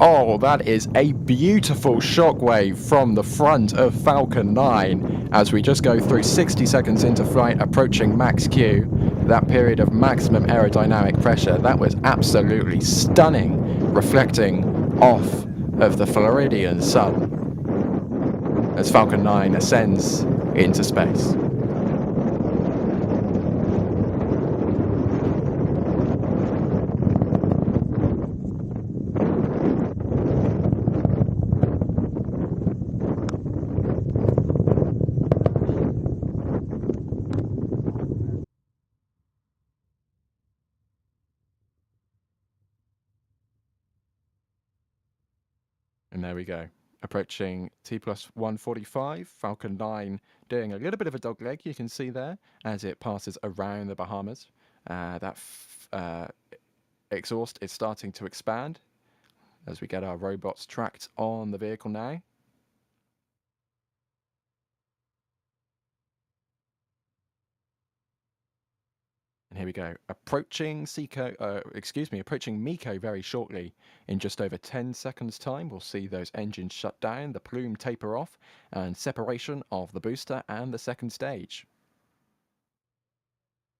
Oh, that is a beautiful shockwave from the front of Falcon 9 as we just go through 60 seconds into flight, approaching max Q, that period of maximum aerodynamic pressure. That was absolutely stunning, reflecting off of the Floridian sun as Falcon 9 ascends into space. And there we go. Approaching T+145, Falcon 9 doing a little bit of a dog leg, you can see there, as it passes around the Bahamas. That exhaust is starting to expand as we get our robots tracked on the vehicle now. And here we go, approaching approaching MECO very shortly. In just over 10 seconds time, we'll see those engines shut down, the plume taper off, and separation of the booster and the second stage.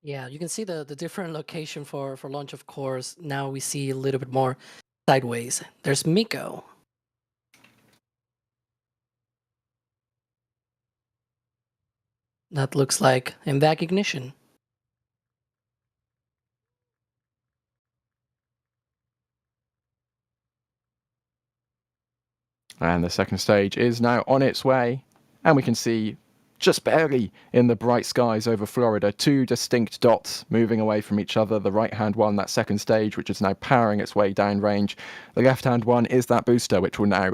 Yeah, you can see the different location for launch, of course. Now we see a little bit more sideways. There's MECO. That looks like MVAC ignition. And the second stage is now on its way, and we can see just barely in the bright skies over Florida, two distinct dots moving away from each other. The right-hand one, that second stage, which is now powering its way downrange. The left-hand one is that booster, which will now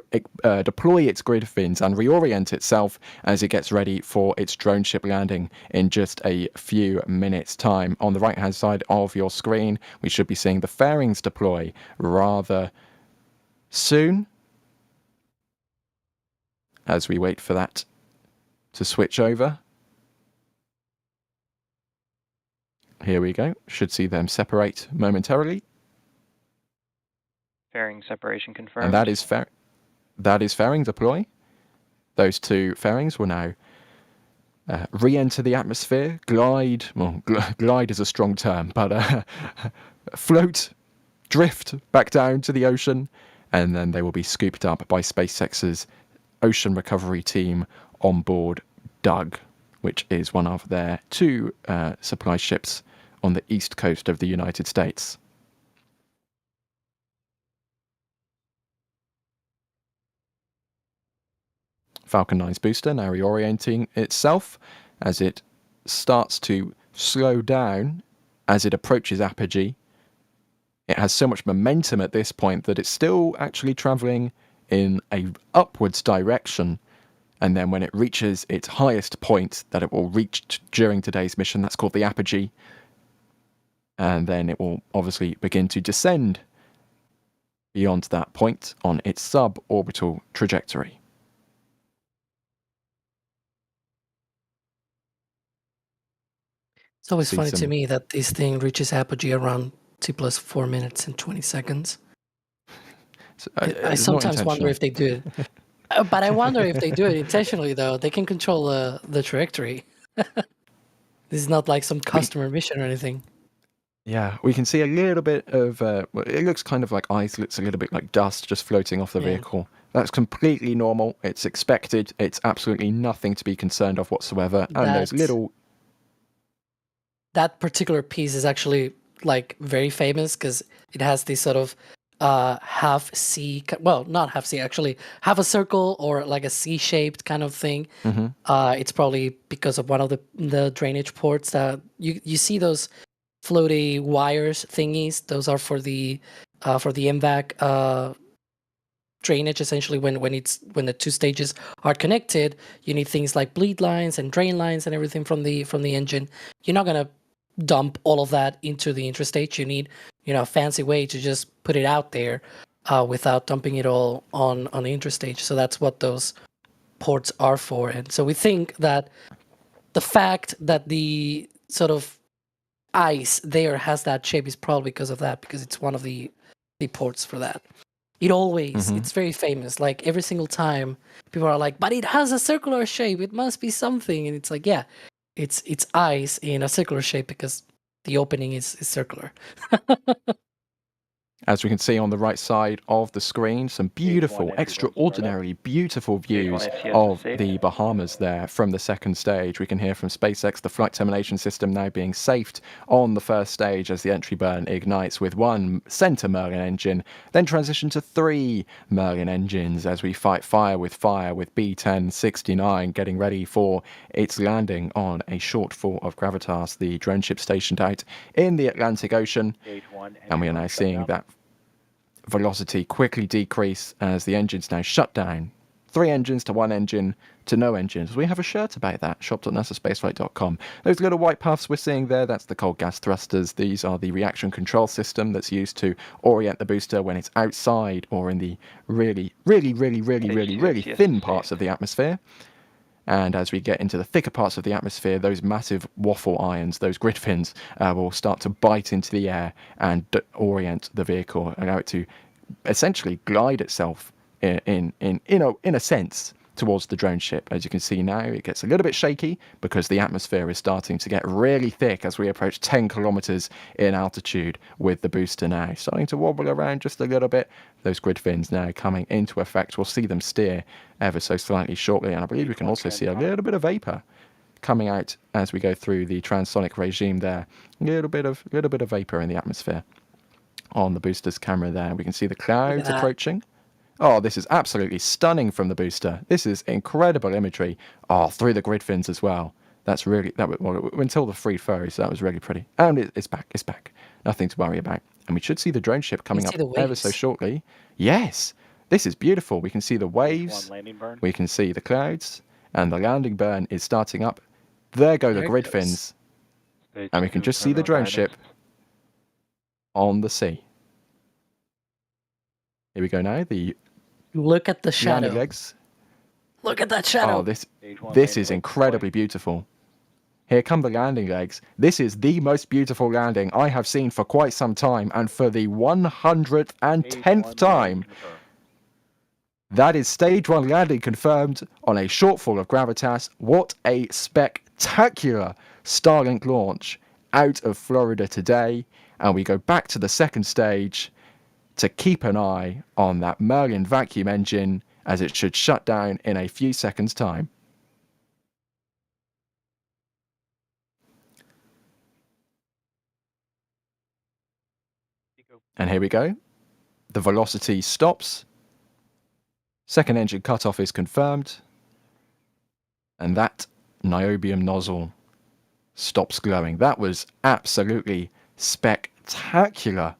deploy its grid fins and reorient itself as it gets ready for its drone ship landing in just a few minutes' time. On the right-hand side of your screen, we should be seeing the fairings deploy rather soon, as we wait for that to switch over. Here we go. Should see them separate momentarily. Fairing separation confirmed. And that is fairing deploy. Those two fairings will now re-enter the atmosphere, glide. Well, glide is a strong term, but float, drift back down to the ocean, and then they will be scooped up by SpaceX's ocean recovery team on board Doug, which is one of their two supply ships on the east coast of the United States. Falcon 9's booster now reorienting itself as it starts to slow down as it approaches apogee. It has so much momentum at this point that it's still actually traveling in a upwards direction, and then when it reaches its highest point that it will reach during today's mission, that's called the apogee, and then it will obviously begin to descend beyond that point on its suborbital trajectory. It's always See funny to some- me that this thing reaches apogee around T plus 4 minutes and 20 seconds. I it's not sometimes wonder intentional. if they do it. But I wonder if they do it intentionally, though. They can control the trajectory. This is not like some customer mission or anything. Yeah, we can see a little bit of, well, it looks kind of like ice, looks a little bit like dust just floating off the Yeah. vehicle. That's completely normal. It's expected. It's absolutely nothing to be concerned of whatsoever. And those That- little, That particular piece is actually like very famous because it has this sort of half C, well, not half C, actually half a circle or like a C-shaped kind of thing. Mhm. It's probably because of one of the drainage ports that you see those floaty wires thingies. Those are for the MVAC drainage. Essentially, when the two stages are connected, you need things like bleed lines and drain lines and everything from the engine. You're not gonna dump all of that into the interstate. You need a fancy way to just put it out there without dumping it all on the interstate. So that's what those ports are for. And so we think that the fact that the sort of ice there has that shape is probably because of that, because it's one of the ports for that. It always, it's very famous. Like every single time people are like, but it has a circular shape. It must be something. And it's like, yeah, it's ice in a circular shape because the opening is circular. As we can see on the right side of the screen, some beautiful, extraordinarily beautiful views of the Bahamas there from the second stage. We can hear from SpaceX the flight termination system now being safed on the first stage as the entry burn ignites with one center Merlin engine, then transition to 3 Merlin engines as we fight fire with B-1069 getting ready for its landing on a shortfall of gravitas, the drone ship stationed out in the Atlantic Ocean. And we are now seeing that velocity quickly decrease as the engines now shut down. 3 engines to 1 engine to no engines. We have a shirt about that, shop.nasaspaceflight.com. Those little white puffs we're seeing there, that's the cold gas thrusters. These are the reaction control system that's used to orient the booster when it's outside or in the really thin parts of the atmosphere. And as we get into the thicker parts of the atmosphere, those massive waffle irons, those grid fins, will start to bite into the air and orient the vehicle, allow it to essentially glide itself in a sense towards the drone ship. As you can see now, it gets a little bit shaky because the atmosphere is starting to get really thick as we approach 10 kilometers in altitude with the booster now starting to wobble around just a little bit. Those grid fins now coming into effect. We'll see them steer ever so slightly shortly, and I believe we can also see a little bit of vapor coming out as we go through the transonic regime there. A little bit of vapor in the atmosphere on the booster's camera there. We can see the clouds approaching. Oh, this is absolutely stunning from the booster. This is incredible imagery. Oh, through the grid fins as well. That's really, until the free ferries, that was really pretty. And it's back. Nothing to worry about. And we should see the drone ship coming up ever so shortly. Yes, this is beautiful. We can see the waves. We can see the clouds. And the landing burn is starting up. There go the grid fins. And we can just see the drone ship on the sea. Here we go now. Look at the shadow. Landing legs. Look at that shadow. Oh, this is incredibly beautiful. Here come the landing legs. This is the most beautiful landing I have seen for quite some time, and for the 110th time, that is stage 1 landing confirmed on a shortfall of gravitas. What a spectacular Starlink launch out of Florida today. And we go back to the second stage to keep an eye on that Merlin vacuum engine as it should shut down in a few seconds' time. And here we go. The velocity stops. Second engine cutoff is confirmed. And that niobium nozzle stops glowing. That was absolutely spectacular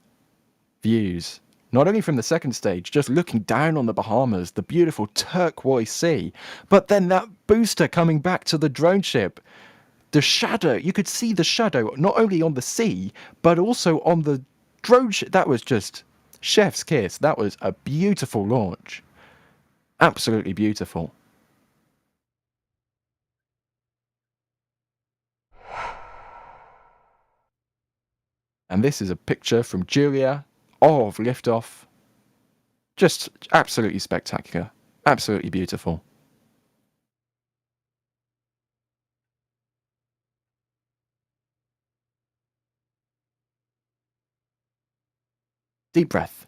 views. Not only from the second stage, just looking down on the Bahamas, the beautiful turquoise sea, but then that booster coming back to the drone ship. The shadow, you could see the shadow not only on the sea, but also on the drone ship. That was just chef's kiss. That was a beautiful launch. Absolutely beautiful. And this is a picture from Julia of liftoff. Just absolutely spectacular. Absolutely beautiful. Deep breath.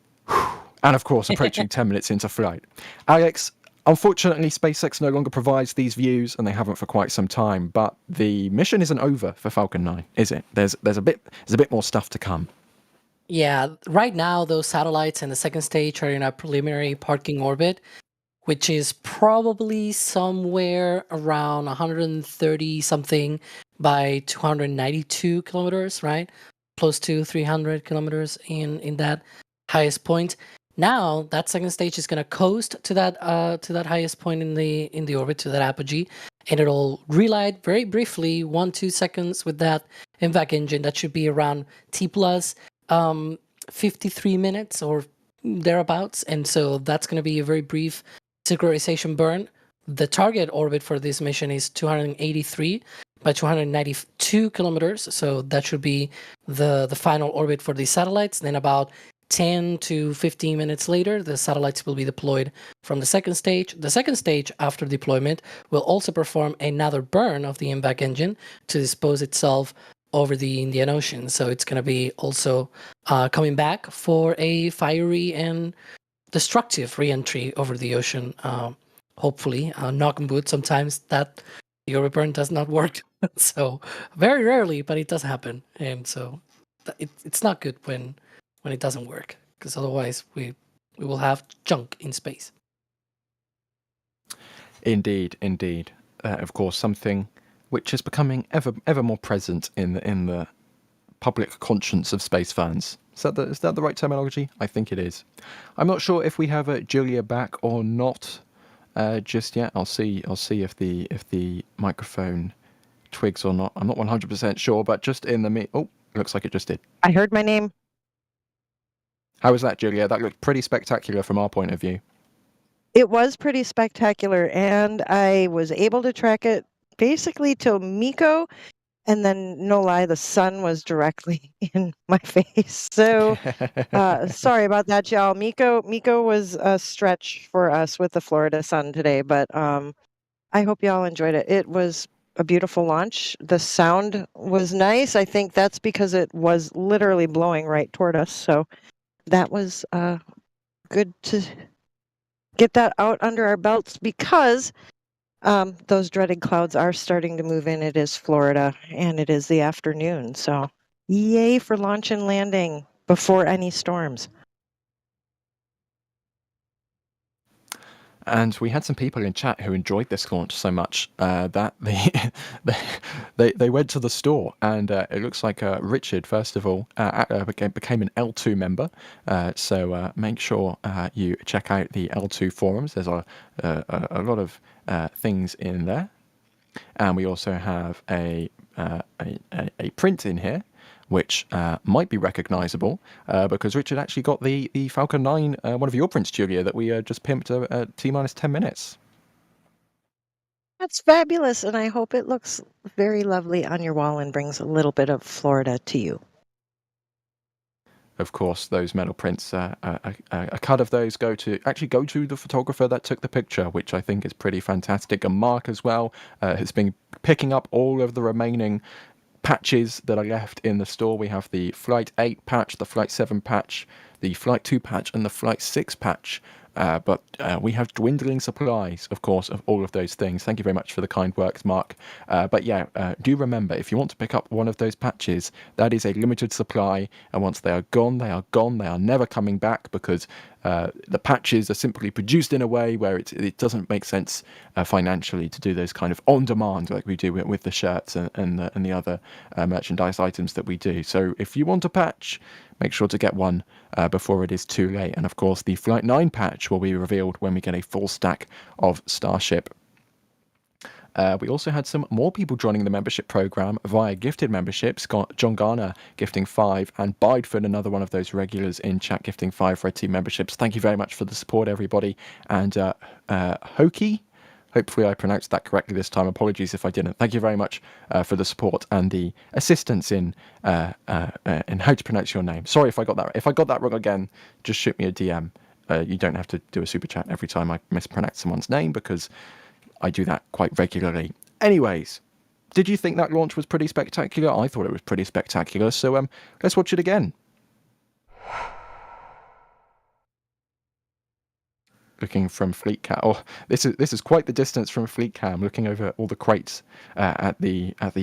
And of course, approaching 10 minutes into flight. Alex, unfortunately, SpaceX no longer provides these views, and they haven't for quite some time. But the mission isn't over for Falcon 9, is it? There's a bit more stuff to come. Yeah, right now those satellites in the second stage are in a preliminary parking orbit, which is probably somewhere around 130 something by 292 kilometers, right? Close to 300 kilometers in that highest point. Now that second stage is going to coast to that highest point in the orbit, to that apogee, and it'll relight very briefly, 1-2 seconds with that MVAC engine. That should be around T plus 53 minutes or thereabouts, and so that's going to be a very brief synchronization burn. The target orbit for this mission is 283 by 292 kilometers, so that should be the final orbit for these satellites. Then about 10 to 15 minutes later, the satellites will be deployed from the second stage. The second stage, after deployment, will also perform another burn of the MVAC engine to dispose itself over the Indian Ocean. So it's going to be also coming back for a fiery and destructive re-entry over the ocean. Hopefully, knock on wood, sometimes that the orbit burn does not work. So very rarely, but it does happen. And so it's not good when it doesn't work, because otherwise we will have junk in space. Indeed. Of course, something which is becoming ever more present in the public conscience of space fans. Is that the right terminology? I think it is. I'm not sure if we have Julia back or not just yet. I'll see if the microphone twigs or not. I'm not 100% sure, but just in the oh, looks like it just did. I heard my name. How was that, Julia? That looked pretty spectacular from our point of view. It was pretty spectacular, and I was able to track it basically till Miko, and then, no lie, the sun was directly in my face. So sorry about that, y'all. Miko was a stretch for us with the Florida sun today, but I hope y'all enjoyed it. It was a beautiful launch. The sound was nice. I think that's because it was literally blowing right toward us. So that was good to get that out under our belts, because those dreaded clouds are starting to move in. It is Florida, and it is the afternoon. So yay for launch and landing before any storms. And we had some people in chat who enjoyed this launch so much that they went to the store, and it looks like Richard, first of all, became an L2 member. So make sure you check out the L2 forums. There's a lot of things in there, and we also have a print in here, which might be recognizable because Richard actually got the Falcon 9, one of your prints, Julia, that we just pimped at T-minus 10 minutes. That's fabulous, and I hope it looks very lovely on your wall and brings a little bit of Florida to you. Of course, those metal prints, a cut of those go to the photographer that took the picture, which I think is pretty fantastic. And Mark as well has been picking up all of the remaining patches that are left in the store. We have the Flight 8 patch, the Flight 7 patch, the Flight 2 patch, and the Flight 6 patch. But we have dwindling supplies, of course, of all of those things. Thank you very much for the kind words, Mark. But yeah, do remember, if you want to pick up one of those patches, that is a limited supply. And once they are gone, they are gone. They are never coming back, because the patches are simply produced in a way where it doesn't make sense financially to do those kind of on demand like we do with the shirts and the other merchandise items that we do. So if you want a patch, make sure to get one before it is too late. And of course, the Flight 9 patch will be revealed when we get a full stack of Starship. We also had some more people joining the membership program via gifted memberships. John Garner gifting 5, and Bideford, another one of those regulars in chat, gifting 5 Red Team memberships. Thank you very much for the support, everybody. And Hoki Hopefully I pronounced that correctly this time. Apologies if I didn't. Thank you very much for the support and the assistance in how to pronounce your name. Sorry if I got that. If I got that wrong again, just shoot me a DM. You don't have to do a super chat every time I mispronounce someone's name, because I do that quite regularly. Anyways, did you think that launch was pretty spectacular? I thought it was pretty spectacular. So let's watch it again. Looking from Fleet Cam. Oh, this is quite the distance from Fleet Cam. Looking over all the crates at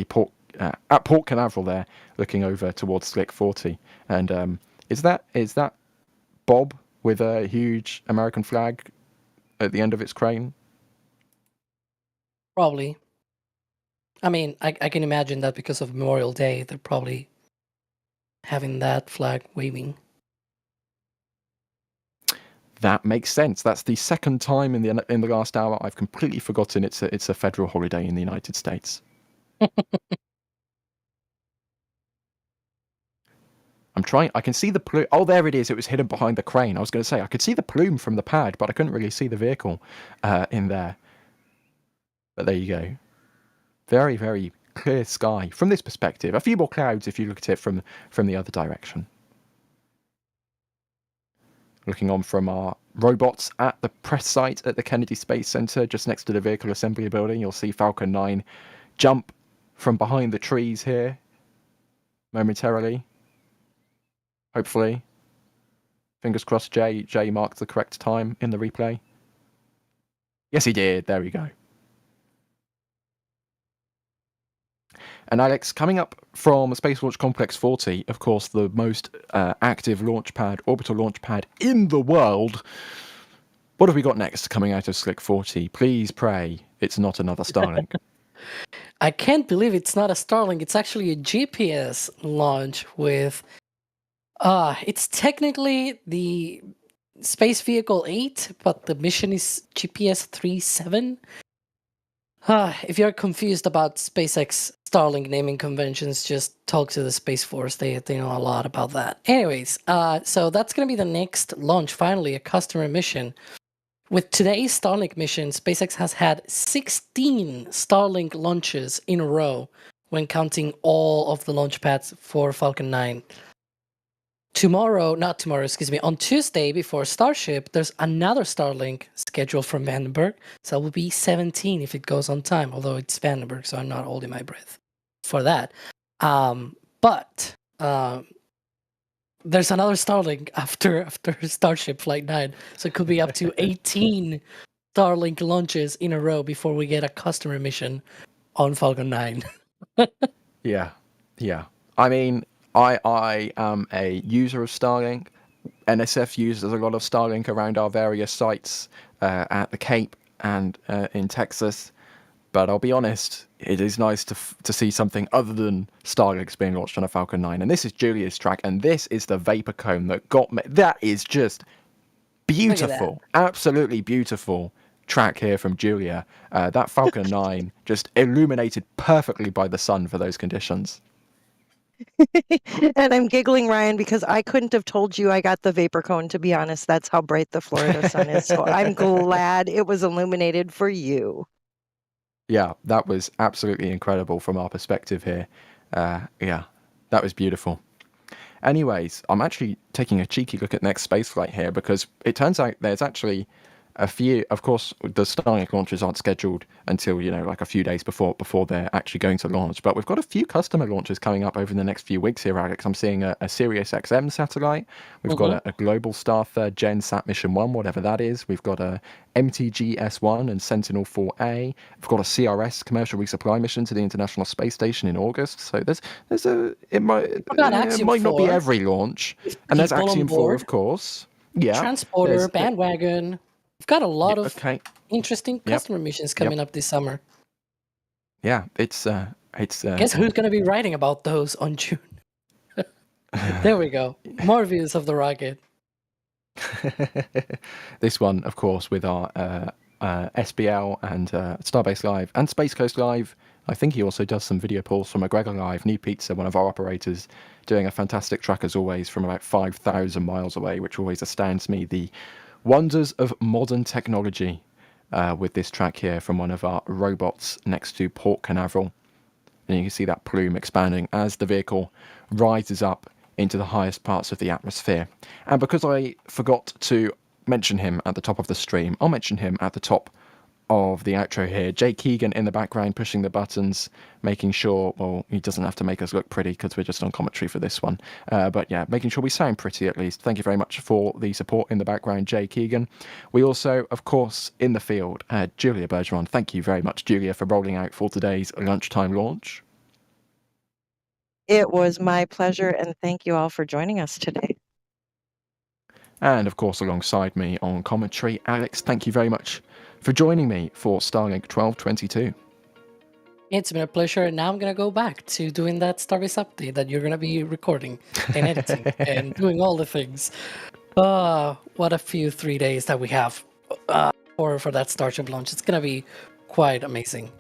Port Canaveral there, looking over towards Slick 40. And is that Bob with a huge American flag at the end of its crane? Probably. I mean, I can imagine that because of Memorial Day, they're probably having that flag waving. That makes sense. That's the second time in the last hour I've completely forgotten it's a federal holiday in the United States. I'm trying. I can see the plume. Oh, there it is. It was hidden behind the crane. I was going to say I could see the plume from the pad, but I couldn't really see the vehicle in there. But there you go. Very, very clear sky from this perspective. A few more clouds if you look at it from the other direction. Looking on from our robots at the press site at the Kennedy Space Center, just next to the vehicle assembly building, you'll see Falcon 9 jump from behind the trees here momentarily. Hopefully. Fingers crossed Jay marked the correct time in the replay. Yes, he did. There we go. And Alex, coming up from Space Launch Complex 40, of course, the most active orbital launch pad in the world. What have we got next coming out of Slick 40? Please pray it's not another Starlink. I can't believe it's not a Starlink. It's actually a GPS launch with... it's technically the Space Vehicle 8, but the mission is GPS 37. If you're confused about SpaceX Starlink naming conventions, just talk to the Space Force. They know a lot about that. Anyways, so that's going to be the next launch, finally, a customer mission. With today's Starlink mission, SpaceX has had 16 Starlink launches in a row when counting all of the launch pads for Falcon 9. On Tuesday before Starship, there's another Starlink scheduled from Vandenberg. So it will be 17 if it goes on time, although it's Vandenberg, so I'm not holding my breath for that. But there's another Starlink after Starship Flight 9. So it could be up to 18 Starlink launches in a row before we get a customer mission on Falcon 9. Yeah. I mean, I am a user of Starlink. NSF uses a lot of Starlink around our various sites at the Cape and in Texas. But I'll be honest, it is nice to see something other than Starlinks being launched on a Falcon 9. And this is Julia's track, and this is the vapor cone that got me. That is just beautiful, absolutely beautiful track here from Julia. That Falcon 9 just illuminated perfectly by the sun for those conditions. And I'm giggling, Ryan, because I couldn't have told you I got the vapor cone, to be honest. That's how bright the Florida sun is. So I'm glad it was illuminated for you. Yeah, that was absolutely incredible from our perspective here. Yeah, that was beautiful. Anyways, I'm actually taking a cheeky look at next spaceflight here, because it turns out there's actually a few. Of course, the Starlink launches aren't scheduled until, like a few days before they're actually going to launch. But we've got a few customer launches coming up over the next few weeks here, Alex. I'm seeing a Sirius XM satellite. We've got a Global Star 3rd Gen Sat Mission 1, whatever that is. We've got a MTG S1 and Sentinel 4A. We've got a CRS commercial resupply mission to the International Space Station in August. So it might not be every launch. And there's Axiom 4, of course. Yeah. Transporter, bandwagon. We've got a lot of interesting Yep. customer missions coming up this summer. Yeah, it's Guess who's going to be writing about those on June? There we go. More views of the rocket. This one, of course, with our SBL and Starbase Live and Space Coast Live. I think he also does some video pulls from McGregor Live. New Pizza, one of our operators, doing a fantastic track as always from about 5,000 miles away, which always astounds me. The wonders of modern technology. with this track here from one of our robots next to Port Canaveral. And you can see that plume expanding as the vehicle rises up into the highest parts of the atmosphere. And because I forgot to mention him at the top of the stream, I'll mention him at the top of the outro here. Jake Keegan in the background pushing the buttons, making sure, well, he doesn't have to make us look pretty because we're just on commentary for this one. But yeah, making sure we sound pretty at least. Thank you very much for the support in the background, Jake Keegan. We also, of course, in the field, Julia Bergeron. Thank you very much, Julia, for rolling out for today's lunchtime launch. It was my pleasure, and thank you all for joining us today. And of course, alongside me on commentary, Alex, thank you very much for joining me for Starlink 1222. It's been a pleasure, and now I'm gonna go back to doing that Starbase update that you're gonna be recording and editing and doing all the things. What a few 3 days that we have for that Starship launch. It's gonna be quite amazing.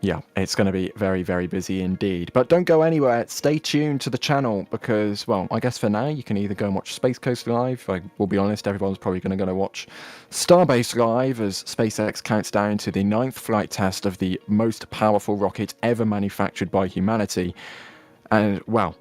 Yeah, it's going to be very, very busy indeed. But don't go anywhere. Stay tuned to the channel because, well, I guess for now you can either go and watch Space Coast live. I will be honest, everyone's probably going to go watch Starbase live as SpaceX counts down to the 9th flight test of the most powerful rocket ever manufactured by humanity. And, well,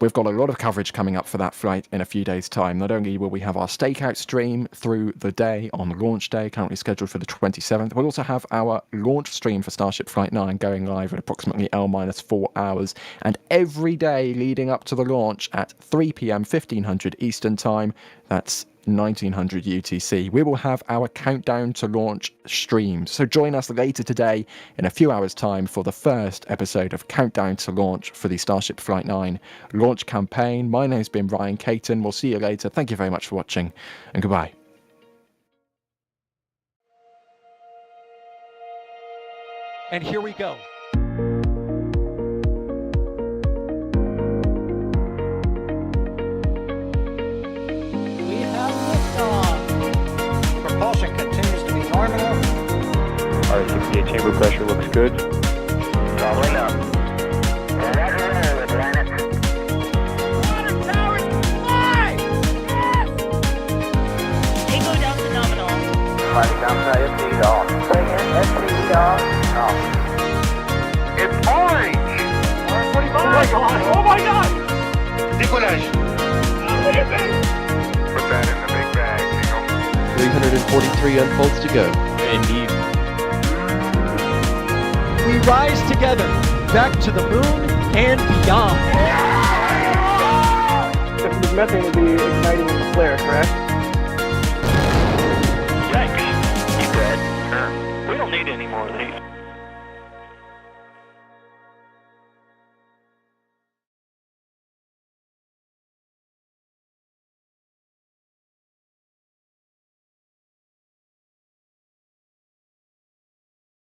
we've got a lot of coverage coming up for that flight in a few days' time. Not only will we have our stakeout stream through the day on launch day, currently scheduled for the 27th, we'll also have our launch stream for Starship Flight 9 going live in approximately L-4 hours. And every day leading up to the launch at 3 p.m. 1500 Eastern Time, that's 1900 UTC, we will have our countdown to launch stream. So join us later today in a few hours time for the first episode of Countdown to Launch for the Starship Flight 9 launch campaign. My name's been Ryan Caton. We'll see you later. Thank you very much for watching and goodbye. And here we go. We have liftoff. Propulsion continues to be nominal. R68 chamber pressure looks good. Traveling up. Roger, planet. Water towers, fly! Yes! Tango down to nominal. Fighting downside speed off. Bring in speed off. It's orange! Orange 45. Oh my god! Oh my god! Decollage. What is it? Put that in the big bag, Eagle. 343 unfolds to go. Indeed. We rise together back to the moon and beyond. This methane would be igniting in the flare, correct? Yikes. You good? We don't need any more of these.